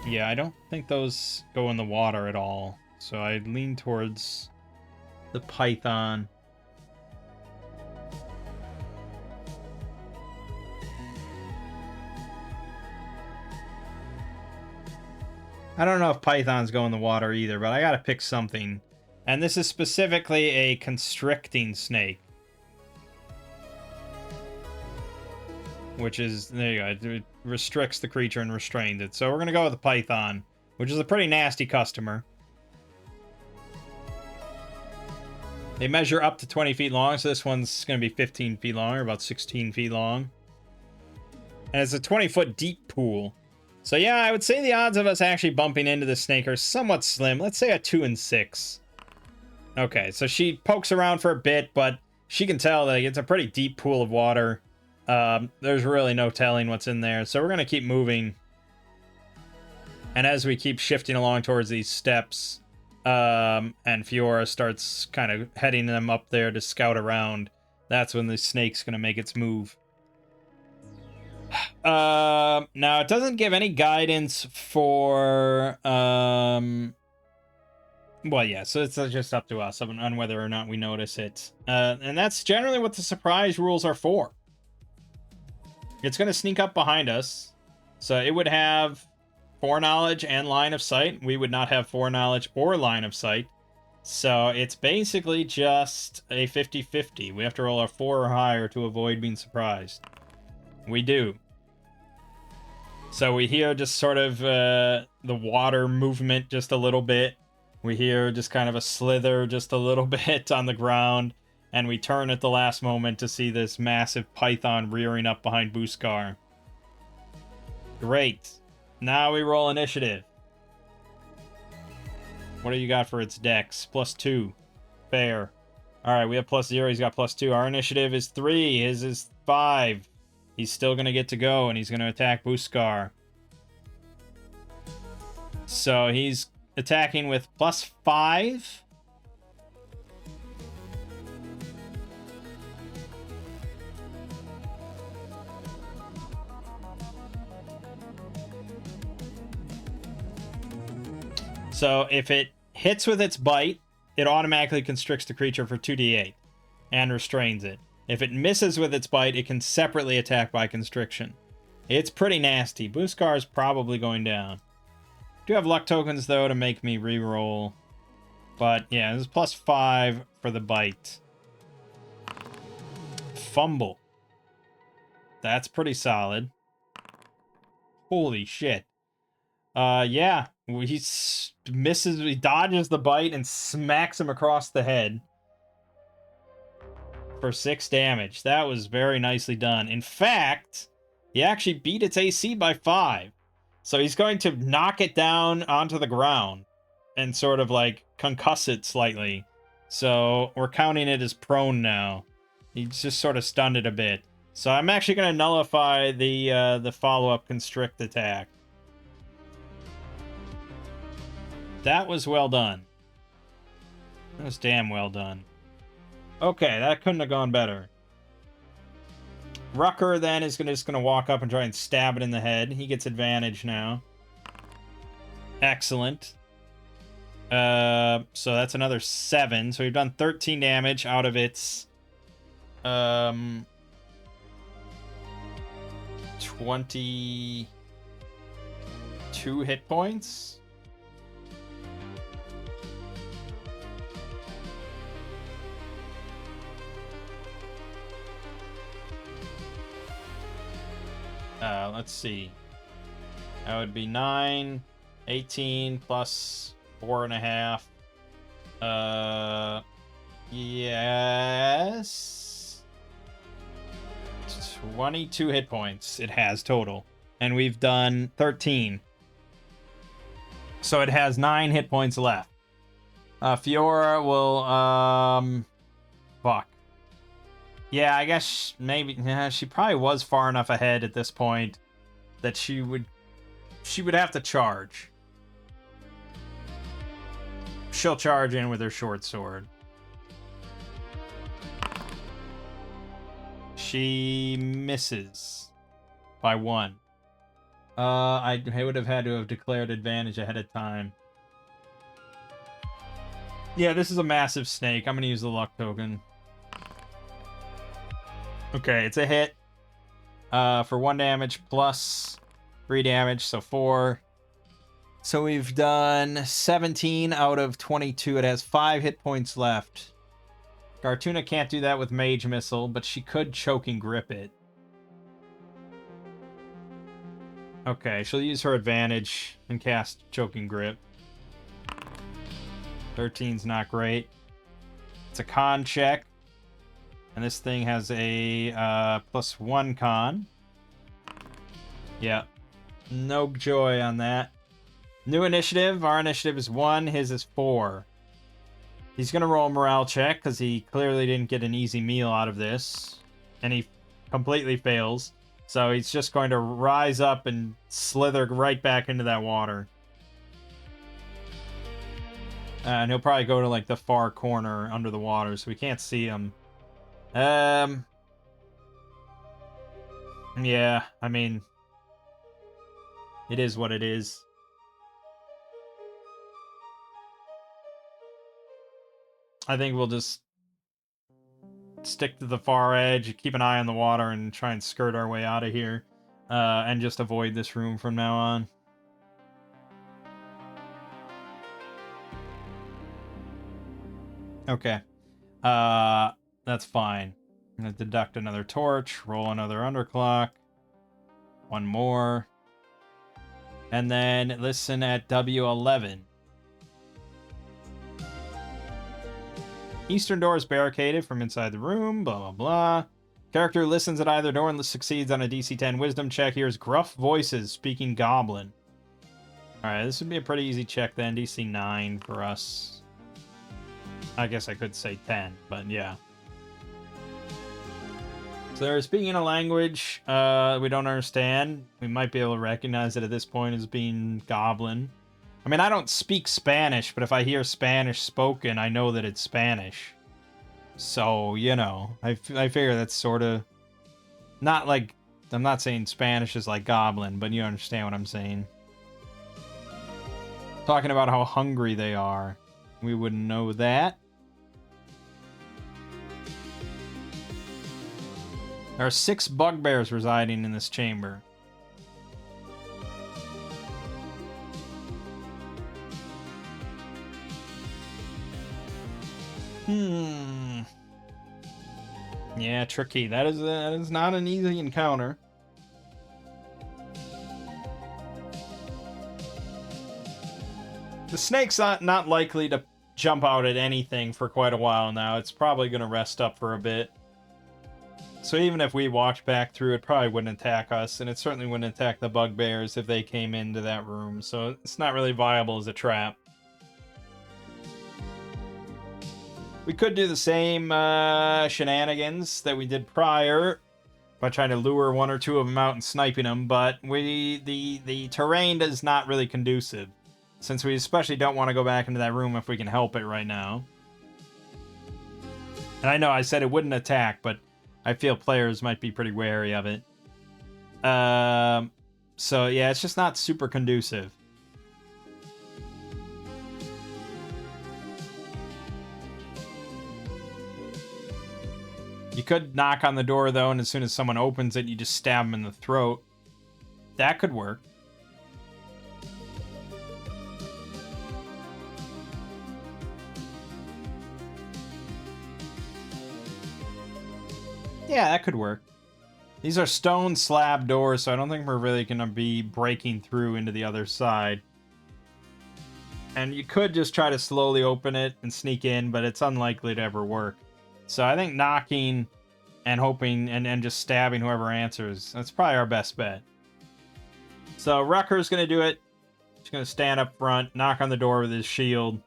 [SPEAKER 1] yeah, I don't think those go in the water at all. So I'd lean towards the python. I don't know if pythons go in the water either, but I gotta pick something. And this is specifically a constricting snake. Which is, there you go, it restricts the creature and restrains it. So we're gonna go with the python, which is a pretty nasty customer. They measure up to 20 feet long, so this one's gonna be 15 feet long, or about 16 feet long. And it's a 20-foot deep pool. So yeah, I would say the odds of us actually bumping into the snake are somewhat slim. Let's say a 2 in 6. Okay, so she pokes around for a bit, but she can tell that it's a pretty deep pool of water. There's really no telling what's in there, so we're going to keep moving. And as we keep shifting along towards these steps, and Fiora starts kind of heading them up there to scout around, that's when the snake's going to make its move. Now it doesn't give any guidance for well, yeah, so it's just up to us on whether or not we notice it, and that's generally what the surprise rules are for. It's going to sneak up behind us, so it would have foreknowledge and line of sight. We would not have foreknowledge or line of sight, so it's basically just a 50-50. We have to roll a 4 or higher to avoid being surprised. We do. So we hear just sort of the water movement just a little bit. We hear just kind of a slither just a little bit on the ground. And we turn at the last moment to see this massive python rearing up behind Booskar. Great. Now we roll initiative. What do you got for its dex? +2. Fair. Alright, we have +0. He's got +2. Our initiative is 3. His is 5. He's still going to get to go, and he's going to attack Booskar. So he's attacking with +5. So if it hits with its bite, it automatically constricts the creature for 2d8 and restrains it. If it misses with its bite, it can separately attack by constriction. It's pretty nasty. Booskar's probably going down. I do have luck tokens, though, to make me reroll. But, yeah, this is +5 for the bite. Fumble. That's pretty solid. Holy shit. Yeah. He misses, he dodges the bite and smacks him across the head. For 6 damage. That was very nicely done. In fact, he actually beat its AC by 5. So he's going to knock it down onto the ground and sort of like concuss it slightly. So we're counting it as prone now. He's just sort of stunned it a bit. So I'm actually going to nullify the follow-up constrict attack. That was well done. That was damn well done. Okay, that couldn't have gone better. Rucker then is just going to walk up and try and stab it in the head. He gets advantage now. Excellent. So that's another 7. So we've done 13 damage out of its 22 hit points. Let's see. That would be 9, 18 plus 4.5. Yes. 22 hit points it has total. And we've done 13. So it has 9 hit points left. Fiora will, fuck. Yeah, I guess maybe she probably was far enough ahead at this point that she would have to charge. She'll charge in with her short sword. She misses by 1. I would have had to have declared advantage ahead of time. Yeah, this is a massive snake. I'm gonna use the luck token. Okay, it's a hit. For 1 damage plus 3 damage, so 4. So we've done 17 out of 22. It has 5 hit points left. Gartuna can't do that with Mage Missile, but she could Choking Grip it. Okay, she'll use her advantage and cast Choking Grip. 13's not great. It's a con check. And this thing has a +1 con. Yeah. No joy on that. New initiative. Our initiative is 1. His is 4. He's going to roll a morale check because he clearly didn't get an easy meal out of this. And he completely fails. So he's just going to rise up and slither right back into that water. And he'll probably go to like the far corner under the water so we can't see him. Yeah, I mean, it is what it is. I think we'll just stick to the far edge, keep an eye on the water, and try and skirt our way out of here. And just avoid this room from now on. Okay. That's fine. I'm gonna deduct another torch, roll another underclock. 1 more. And then listen at W11. Eastern door is barricaded from inside the room, blah, blah, blah. Character listens at either door and succeeds on a DC 10 wisdom check. Hears gruff voices speaking Goblin. Alright, this would be a pretty easy check then. DC 9 for us. I guess I could say 10, but yeah. So they're speaking in a language we don't understand. We might be able to recognize it at this point as being Goblin. I mean, I don't speak Spanish, but if I hear Spanish spoken, I know that it's Spanish. So, you know, I figure that's sort of... Not like... I'm not saying Spanish is like Goblin, but you understand what I'm saying. Talking about how hungry they are. We wouldn't know that. There are 6 bugbears residing in this chamber. Yeah, tricky. That is not an easy encounter. The snake's not likely to jump out at anything for quite a while now. It's probably going to rest up for a bit. So even if we walked back through, it probably wouldn't attack us, and it certainly wouldn't attack the bugbears if they came into that room. So it's not really viable as a trap. We could do the same shenanigans that we did prior by trying to lure 1 or 2 of them out and sniping them, but the terrain is not really conducive, since we especially don't want to go back into that room if we can help it right now. And I know I said it wouldn't attack, but I feel players might be pretty wary of it. So yeah, it's just not super conducive. You could knock on the door, though, and as soon as someone opens it, you just stab them in the throat. That could work. Yeah, that could work. These are stone slab doors, so I don't think we're really going to be breaking through into the other side. And you could just try to slowly open it and sneak in, but it's unlikely to ever work. So I think knocking and hoping and just stabbing whoever answers, that's probably our best bet. So Rucker's going to do it. He's going to stand up front, knock on the door with his shield,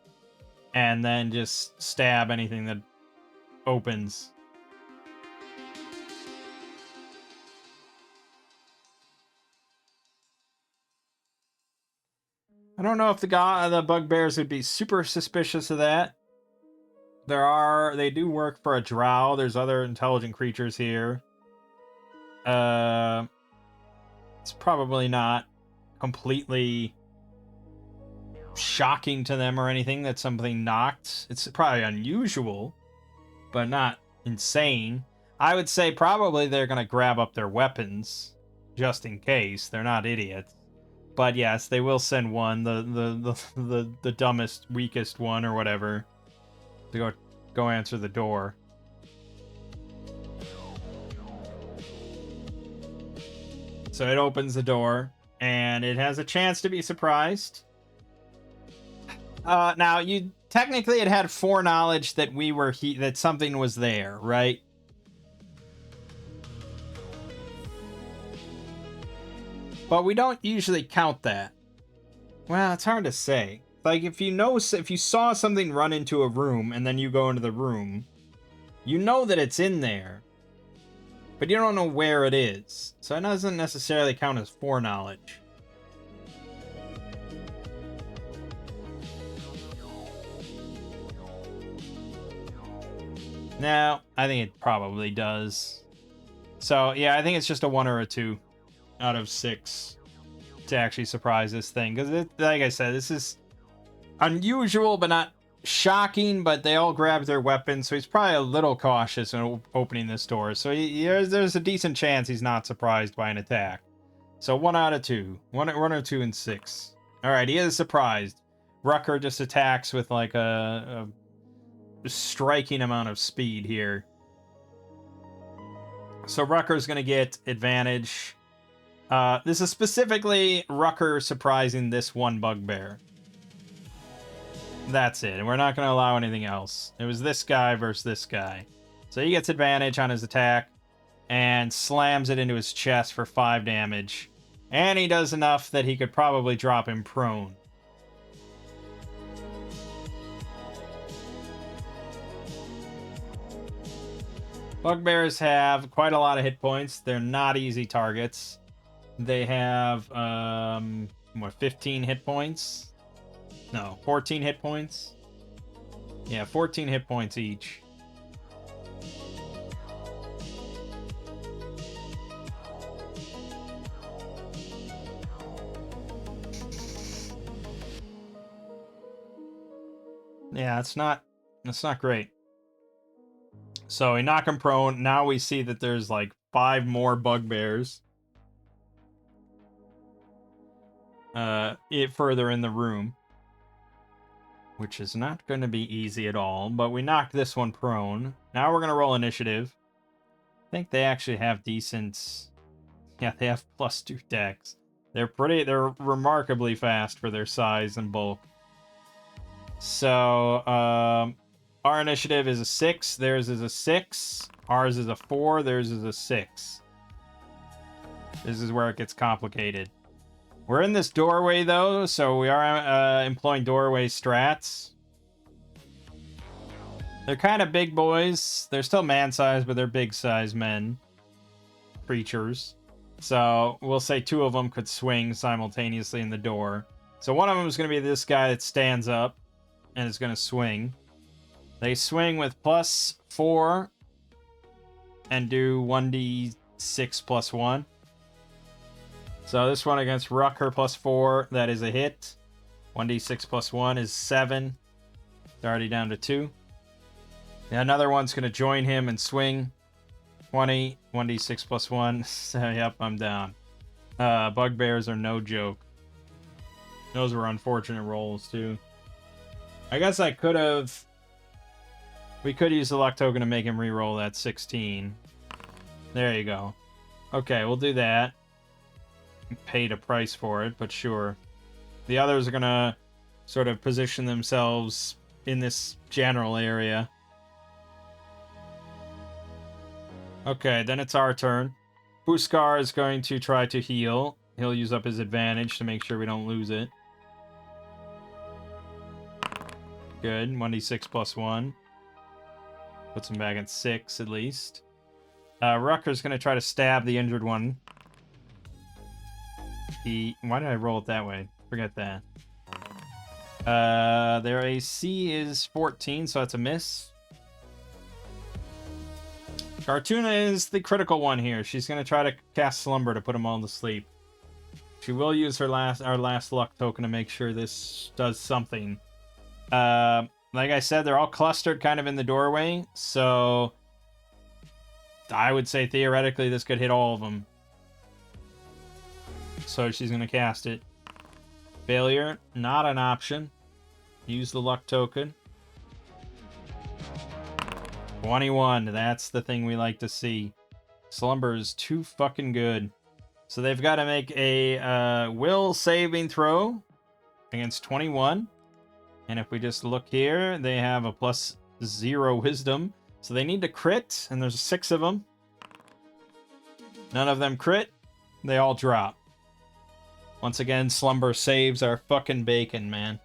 [SPEAKER 1] and then just stab anything that opens. don't know if the bugbears would be super suspicious of that. They do work for a drow. There's other intelligent creatures here. It's probably not completely shocking to them or anything that something knocked. It's probably unusual, but not insane. I would say probably they're gonna grab up their weapons just in case. They're not idiots. But yes, they will send one, the dumbest, weakest one or whatever, to go answer the door. So it opens the door, and it has a chance to be surprised. Now, technically it had foreknowledge that that something was there, right? But we don't usually count that. Well, it's hard to say. Like, if you saw something run into a room and then you go into the room, you know that it's in there, but you don't know where it is. So it doesn't necessarily count as foreknowledge. No, I think it probably does. So, yeah, I think it's just a 1 or a 2 out of 6 to actually surprise this thing. Because, like I said, this is unusual, but not shocking. But they all grabbed their weapons, so he's probably a little cautious in opening this door. So there's a decent chance he's not surprised by an attack. So 1 out of 2. 1 or 2 and 6. Alright, he is surprised. Rucker just attacks with like a striking amount of speed here. So Rucker's going to get advantage. This is specifically Rucker surprising this one bugbear. That's it. We're not going to allow anything else. It was this guy versus this guy. So he gets advantage on his attack and slams it into his chest for 5 damage. And he does enough that he could probably drop him prone. Bugbears have quite a lot of hit points. They're not easy targets. They have, 15 hit points? No, 14 hit points? Yeah, 14 hit points each. Yeah, it's not great. So we knock him prone. Now we see that there's like 5 more bugbears. Further in the room. Which is not going to be easy at all. But we knocked this one prone. Now we're going to roll initiative. I think they actually have decent... Yeah, they have +2 decks. They're remarkably fast for their size and bulk. So, our initiative is a 6. Theirs is a 6. Ours is a 4. Theirs is a 6. This is where it gets complicated. We're in this doorway, though, so we are employing doorway strats. They're kind of big boys. They're still man-sized, but they're big-sized men. Creatures. So we'll say 2 of them could swing simultaneously in the door. So one of them is going to be this guy that stands up and is going to swing. They swing with +4 and do 1d6 plus 1. So this one against Rucker +4, that is a hit. 1d6 plus 1 is 7. It's already down to 2. And another one's going to join him and swing. 20, 1d6 plus 1. So, yep, I'm down. Bugbears are no joke. Those were unfortunate rolls, too. I guess I could have... We could use the luck token to make him reroll that 16. There you go. Okay, we'll do that. Paid a price for it, but sure. The others are gonna sort of position themselves in this general area. Okay, then it's our turn. Puskar is going to try to heal. He'll use up his advantage to make sure we don't lose it. Good. 1d6 plus 1. Puts him back at 6 at least. Rucker's going to try to stab the injured one. Why did I roll it that way? Forget that. Their AC is 14, so that's a miss. Gartuna is the critical one here. She's going to try to cast Slumber to put them all to sleep. She will use our last luck token to make sure this does something. Like I said, they're all clustered kind of in the doorway, so I would say theoretically this could hit all of them. So she's going to cast it. Failure, not an option. Use the luck token. 21, that's the thing we like to see. Slumber is too fucking good. So they've got to make a will saving throw against 21. And if we just look here, they have a +0 wisdom. So they need to crit, and there's 6 of them. None of them crit. They all drop. Once again, Slumber saves our fucking bacon, man.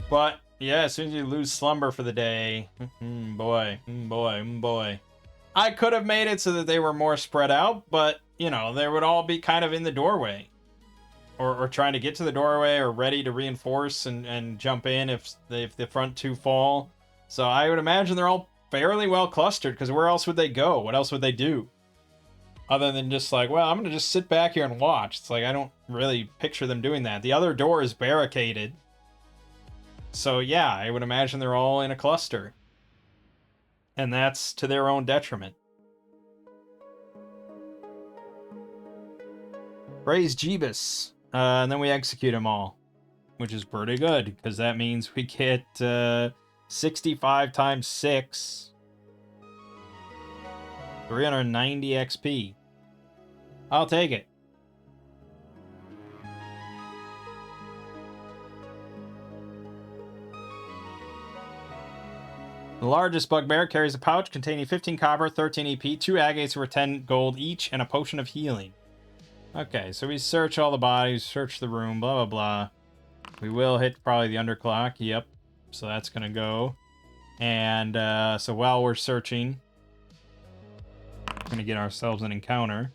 [SPEAKER 1] But, yeah, as soon as you lose Slumber for the day, boy. I could have made it so that they were more spread out, but, you know, they would all be kind of in the doorway. Or trying to get to the doorway, or ready to reinforce and jump in if the front two fall. So I would imagine they're all fairly well clustered, because where else would they go? What else would they do? Other than just like, well, I'm going to just sit back here and watch. It's like, I don't really picture them doing that. The other door is barricaded. So yeah, I would imagine they're all in a cluster. And that's to their own detriment. Praise Jeebus. And then we execute them all. Which is pretty good, because that means we get 65 times 6. 390 XP. I'll take it. The largest bugbear carries a pouch containing 15 copper, 13 EP, 2 agates for 10 gold each, and a potion of healing. Okay, so we search all the bodies, search the room, blah, blah, blah. We will hit probably the underclock, yep. So that's going to go. And so while we're searching, we're going to get ourselves an encounter.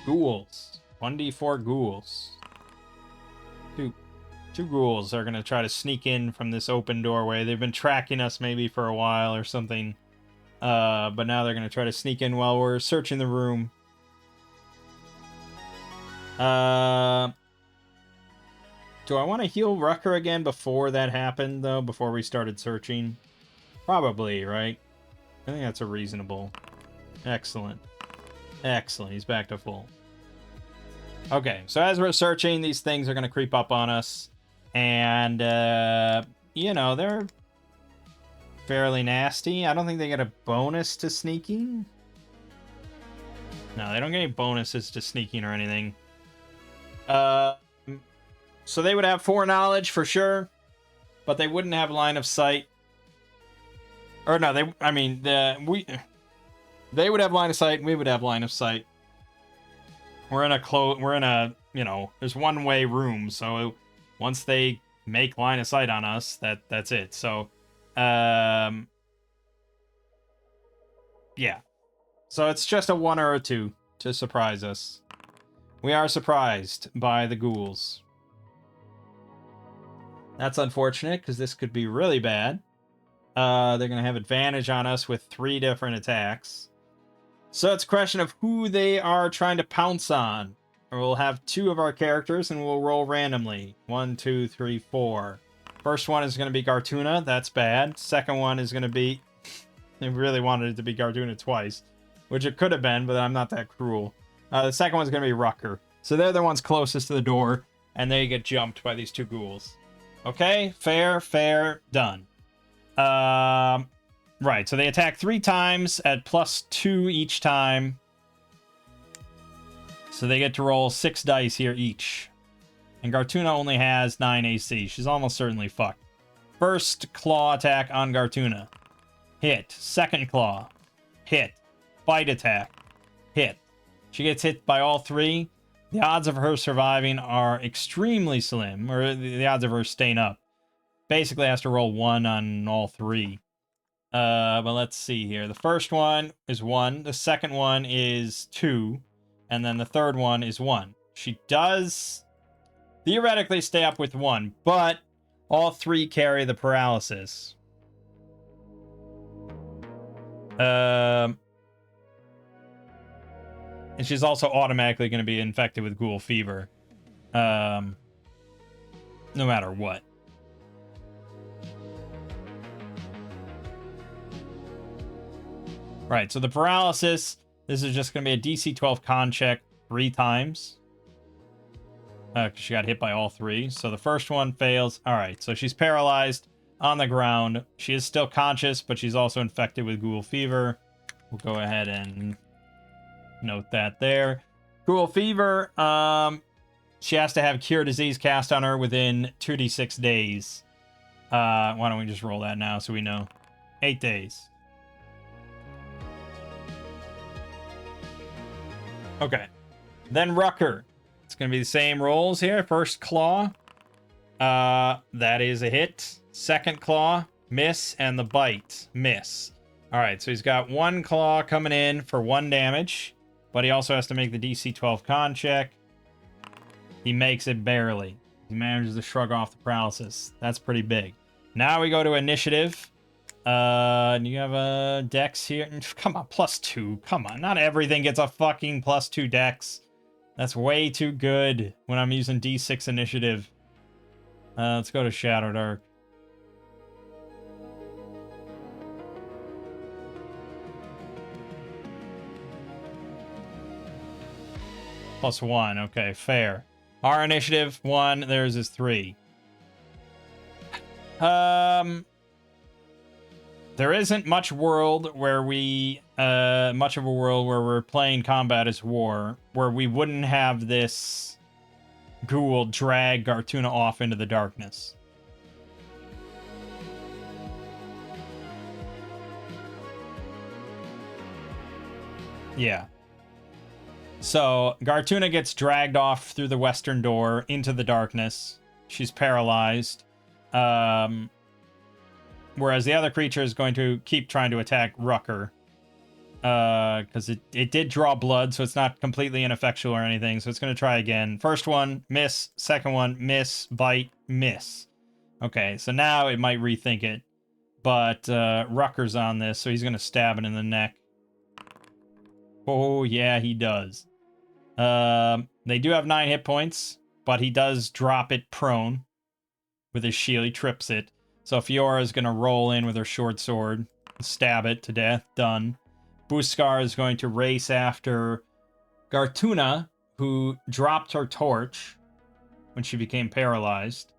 [SPEAKER 1] Ghouls. 1d4 ghouls. Two ghouls are going to try to sneak in from this open doorway. They've been tracking us maybe for a while or something. But now they're going to try to sneak in while we're searching the room. Do I want to heal Rucker again before that happened, though? Before we started searching? Probably, right? I think that's a reasonable. Excellent. Excellent. He's back to full. Okay, so as we're searching, these things are going to creep up on us. And, you know, they're fairly nasty. I don't think they get a bonus to sneaking. No, they don't get any bonuses to sneaking or anything. So they would have foreknowledge for sure, but they wouldn't have line of sight. Or no, they would have line of sight, and we would have line of sight. We're in a you know, there's one-way room, so once they make line of sight on us, that's it. So yeah. So it's just a 1 or a 2 to surprise us. We are surprised by the ghouls. That's unfortunate, because this could be really bad. They're going to have advantage on us with 3 different attacks. So it's a question of who they are trying to pounce on. We'll have 2 of our characters, and we'll roll randomly. 1, 2, 3, 4. First one is going to be Gartuna. That's bad. Second one is going to be... They really wanted it to be Gartuna twice, which it could have been, but I'm not that cruel. The second one's going to be Rucker. So they're the ones closest to the door, and they get jumped by these 2 ghouls. Okay, fair, done. Right, so they attack 3 times at +2 each time. So they get to roll 6 dice here each. And Gartuna only has 9 AC. She's almost certainly fucked. First claw attack on Gartuna. Hit. Second claw. Hit. Bite attack. Hit. She gets hit by all 3. The odds of her surviving are extremely slim, or the odds of her staying up. Basically has to roll 1 on all 3. But let's see here. The first one is 1. The second one is 2. And then the third one is 1. She does theoretically stay up with 1, but all 3 carry the paralysis. And she's also automatically going to be infected with ghoul fever. No matter what. Right, so the paralysis, this is just going to be a DC 12 con check 3 times. Because she got hit by all 3. So the first one fails. Alright, so she's paralyzed on the ground. She is still conscious, but she's also infected with ghoul fever. We'll go ahead and note that there. Ghoul fever, she has to have cure disease cast on her within 2d6 days. Why don't we just roll that now so we know? 8 days. Okay. Then Rucker. It's going to be the same rolls here. First claw. That is a hit. Second claw, miss. And the bite, miss. Alright, so he's got 1 claw coming in for 1 damage. But he also has to make the DC 12 con check. He makes it barely. He manages to shrug off the paralysis. That's pretty big. Now we go to initiative. You have a dex here. Come on, +2. Come on, not everything gets a fucking +2 dex. That's way too good when I'm using D6 initiative. Let's go to Shadowdark. +1. Okay, fair. Our initiative 1. Theirs is 3. There isn't much world where we, much of a world where we're playing combat as war, where we wouldn't have this ghoul drag Gartuna off into the darkness. Yeah. So, Gartuna gets dragged off through the western door into the darkness. She's paralyzed. Whereas the other creature is going to keep trying to attack Rucker. Because it did draw blood, so it's not completely ineffectual or anything. So it's going to try again. First one, miss. Second one, miss. Bite, miss. Okay, so now it might rethink it. But Rucker's on this, so he's going to stab it in the neck. Oh, yeah, he does. They do have 9 hit points, but he does drop it prone with his shield. He trips it. So Fiora is going to roll in with her short sword, stab it to death. Done. Buskar is going to race after Gartuna, who dropped her torch when she became paralyzed.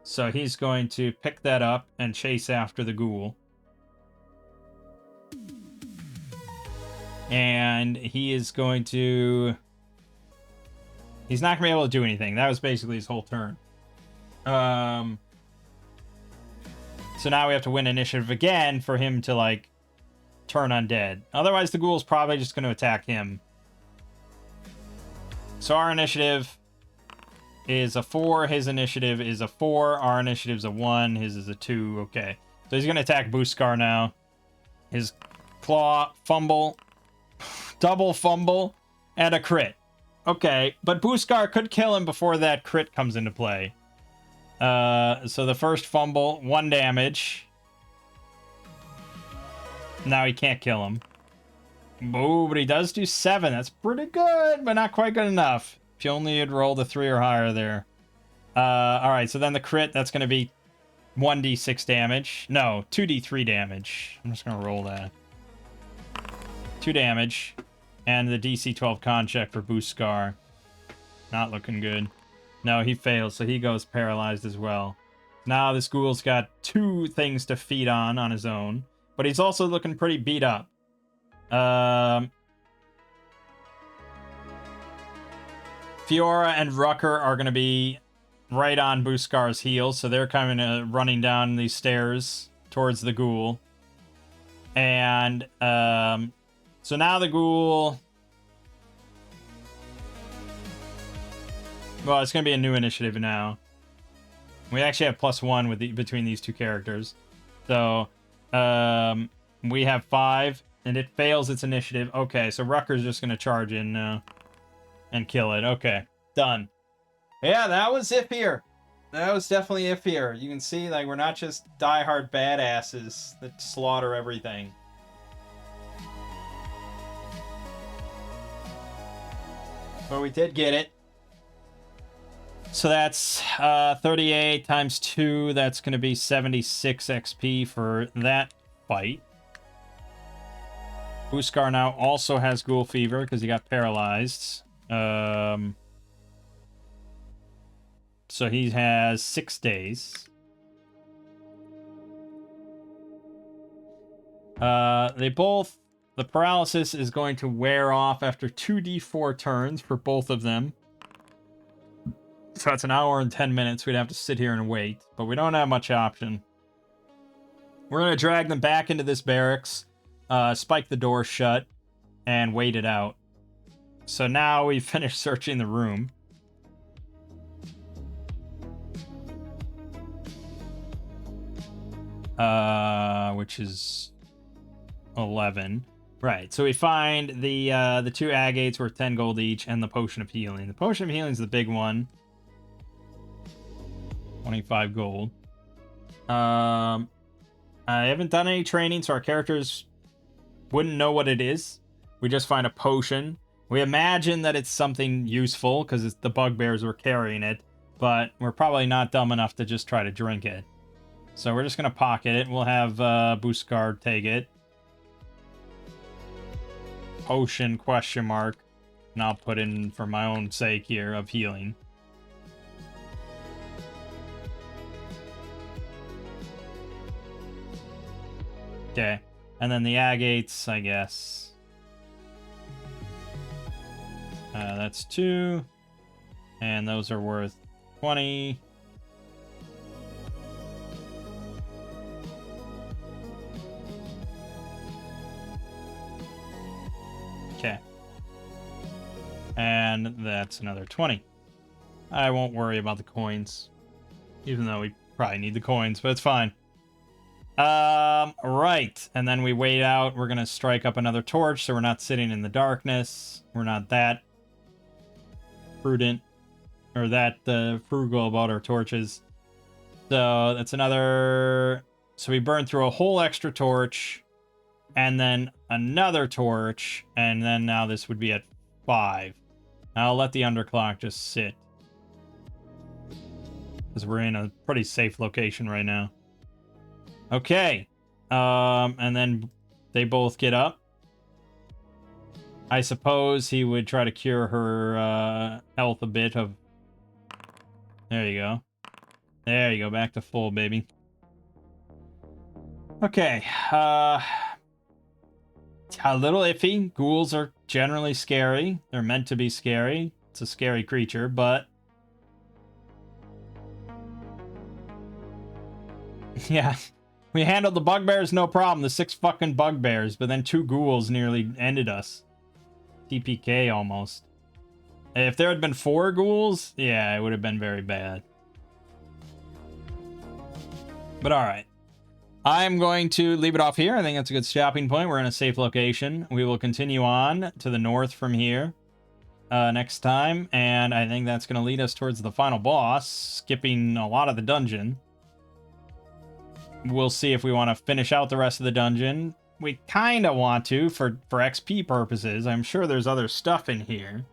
[SPEAKER 1] So he's going to pick that up and chase after the ghoul. And he is going to... He's not going to be able to do anything. That was basically his whole turn. So now we have to win initiative again for him to, like, turn undead. Otherwise, the ghoul's probably just going to attack him. So our initiative is a 4. His initiative is a 4. Our initiative's a 1. His is a 2. Okay. So he's going to attack Buskar now. His claw, fumble, double fumble, and a crit. Okay, but Buskar could kill him before that crit comes into play. So the first fumble, 1 damage. Now he can't kill him. Oh, but he does do 7. That's pretty good, but not quite good enough. If you only had rolled a 3 or higher there. Alright, so then the crit, that's going to be 1d6 damage. No, 2d3 damage. I'm just going to roll that. 2 damage. And the DC 12 con check for Buskar. Not looking good. No, he fails, so he goes paralyzed as well. Now this ghoul's got 2 things to feed on his own. But he's also looking pretty beat up. Fiora and Rucker are going to be right on Buskar's heels, so they're kind of running down these stairs towards the ghoul. And so now the ghoul... Well, it's going to be a new initiative now. We actually have +1 with between these 2 characters. So, we have 5, and it fails its initiative. Okay, so Rucker's just going to charge in now. And kill it. Okay. Done. Yeah, that was iffier. That was definitely iffier. You can see, like, we're not just diehard badasses that slaughter everything. But we did get it. So that's 38 times 2. That's going to be 76 XP for that fight. Buskar now also has Ghoul Fever because he got paralyzed. So he has 6 days. The paralysis is going to wear off after 2d4 turns for both of them. So that's an hour and 10 minutes. We'd have to sit here and wait, but we don't have much option. We're going to drag them back into this barracks, spike the door shut, and wait it out. So now we've finished searching the room. Which is 11. Right, so we find the 2 agates worth 10 gold each and the potion of healing. The potion of healing is the big one. 25 gold. I haven't done any training, so our characters wouldn't know what it is. We just find a potion. We imagine that it's something useful because the bugbears were carrying it, but we're probably not dumb enough to just try to drink it. So we're just going to pocket it. We'll have Buskar take it. Potion, question mark. And I'll put in, for my own sake here, of healing. Okay. And then the agates, I guess. That's 2. And those are worth 20. Okay. And that's another 20. I won't worry about the coins. Even though we probably need the coins, but it's fine. Right. And then we wait out. We're going to strike up another torch so we're not sitting in the darkness. We're not that prudent or that frugal about our torches. So that's another... So we burn through a whole extra torch and then another torch. And then now this would be at 5. I'll let the underclock just sit. Because we're in a pretty safe location right now. Okay. And then they both get up. I suppose he would try to cure her health a bit of... There you go. There you go. Back to full, baby. Okay. A little iffy. Ghouls are generally scary. They're meant to be scary. It's a scary creature, but... Yeah. We handled the bugbears, no problem. The 6 fucking bugbears, but then 2 ghouls nearly ended us. TPK almost. If there had been 4 ghouls, yeah, it would have been very bad. But alright. I'm going to leave it off here. I think that's a good stopping point. We're in a safe location. We will continue on to the north from here next time. And I think that's going to lead us towards the final boss, skipping a lot of the dungeon. We'll see if we want to finish out the rest of the dungeon. We kind of want to for XP purposes. I'm sure there's other stuff in here.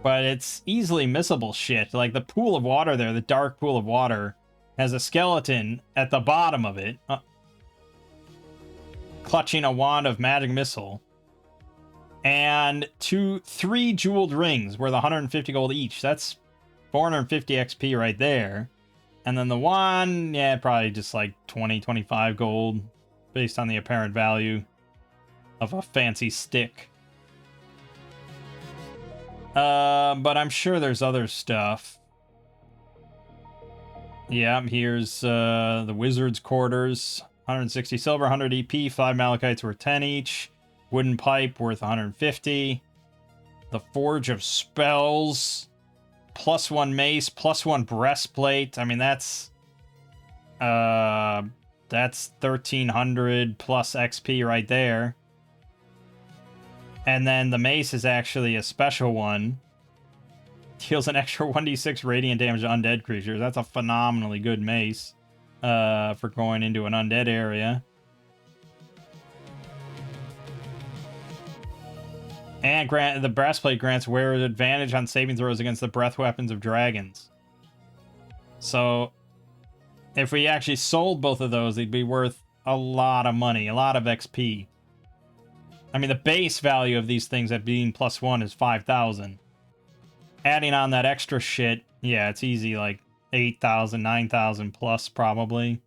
[SPEAKER 1] But it's easily missable shit. Like the pool of water there, the dark pool of water, has a skeleton at the bottom of it. Clutching a wand of magic missile. And 3 jeweled rings worth 150 gold each. That's 450 XP right there. And then the wand, yeah, probably just like 20, 25 gold based on the apparent value of a fancy stick. But I'm sure there's other stuff. Yeah, here's the wizard's quarters. 160 silver, 100 EP, 5 malachites worth 10 each. Wooden pipe worth 150. The forge of spells. +1 mace, +1 breastplate. I mean, that's 1300 plus XP right there. And then the mace is actually a special one. Deals an extra 1d6 radiant damage to undead creatures. That's a phenomenally good mace for going into an undead area. And the breastplate grants wearers advantage on saving throws against the breath weapons of dragons. So, if we actually sold both of those, they'd be worth a lot of money, a lot of XP. I mean, the base value of these things at being +1 is 5,000. Adding on that extra shit, yeah, it's easy, like 8,000, 9,000 plus probably.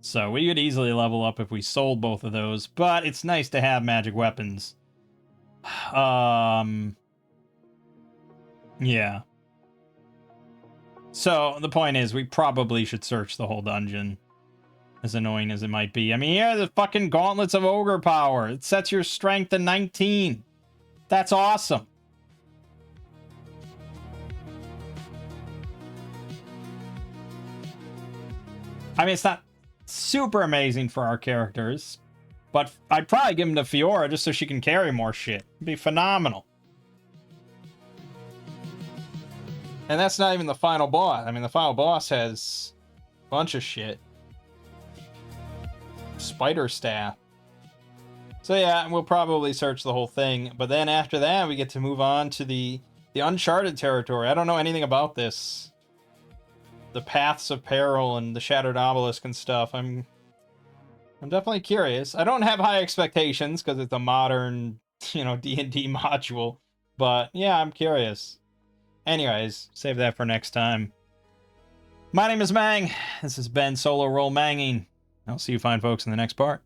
[SPEAKER 1] So we could easily level up if we sold both of those, but it's nice to have magic weapons. Yeah. So the point is, we probably should search the whole dungeon. As annoying as it might be. I mean, yeah, the fucking gauntlets of ogre power. It sets your strength to 19. That's awesome. I mean, it's not super amazing for our characters, but I'd probably give them to Fiora just so she can carry more shit. It'd be phenomenal. And that's not even the final boss. I mean, the final boss has a bunch of shit. Spider staff. So yeah, we'll probably search the whole thing, but then after that we get to move on to the uncharted territory. I don't know anything about this. The paths of peril and the shattered obelisk and stuff. I'm definitely curious. I don't have high expectations because it's a modern, D&D module, but yeah, I'm curious. Anyways, save that for next time. My name is Mang. This has been Solo Roll Manging. I'll see you fine folks in the next part.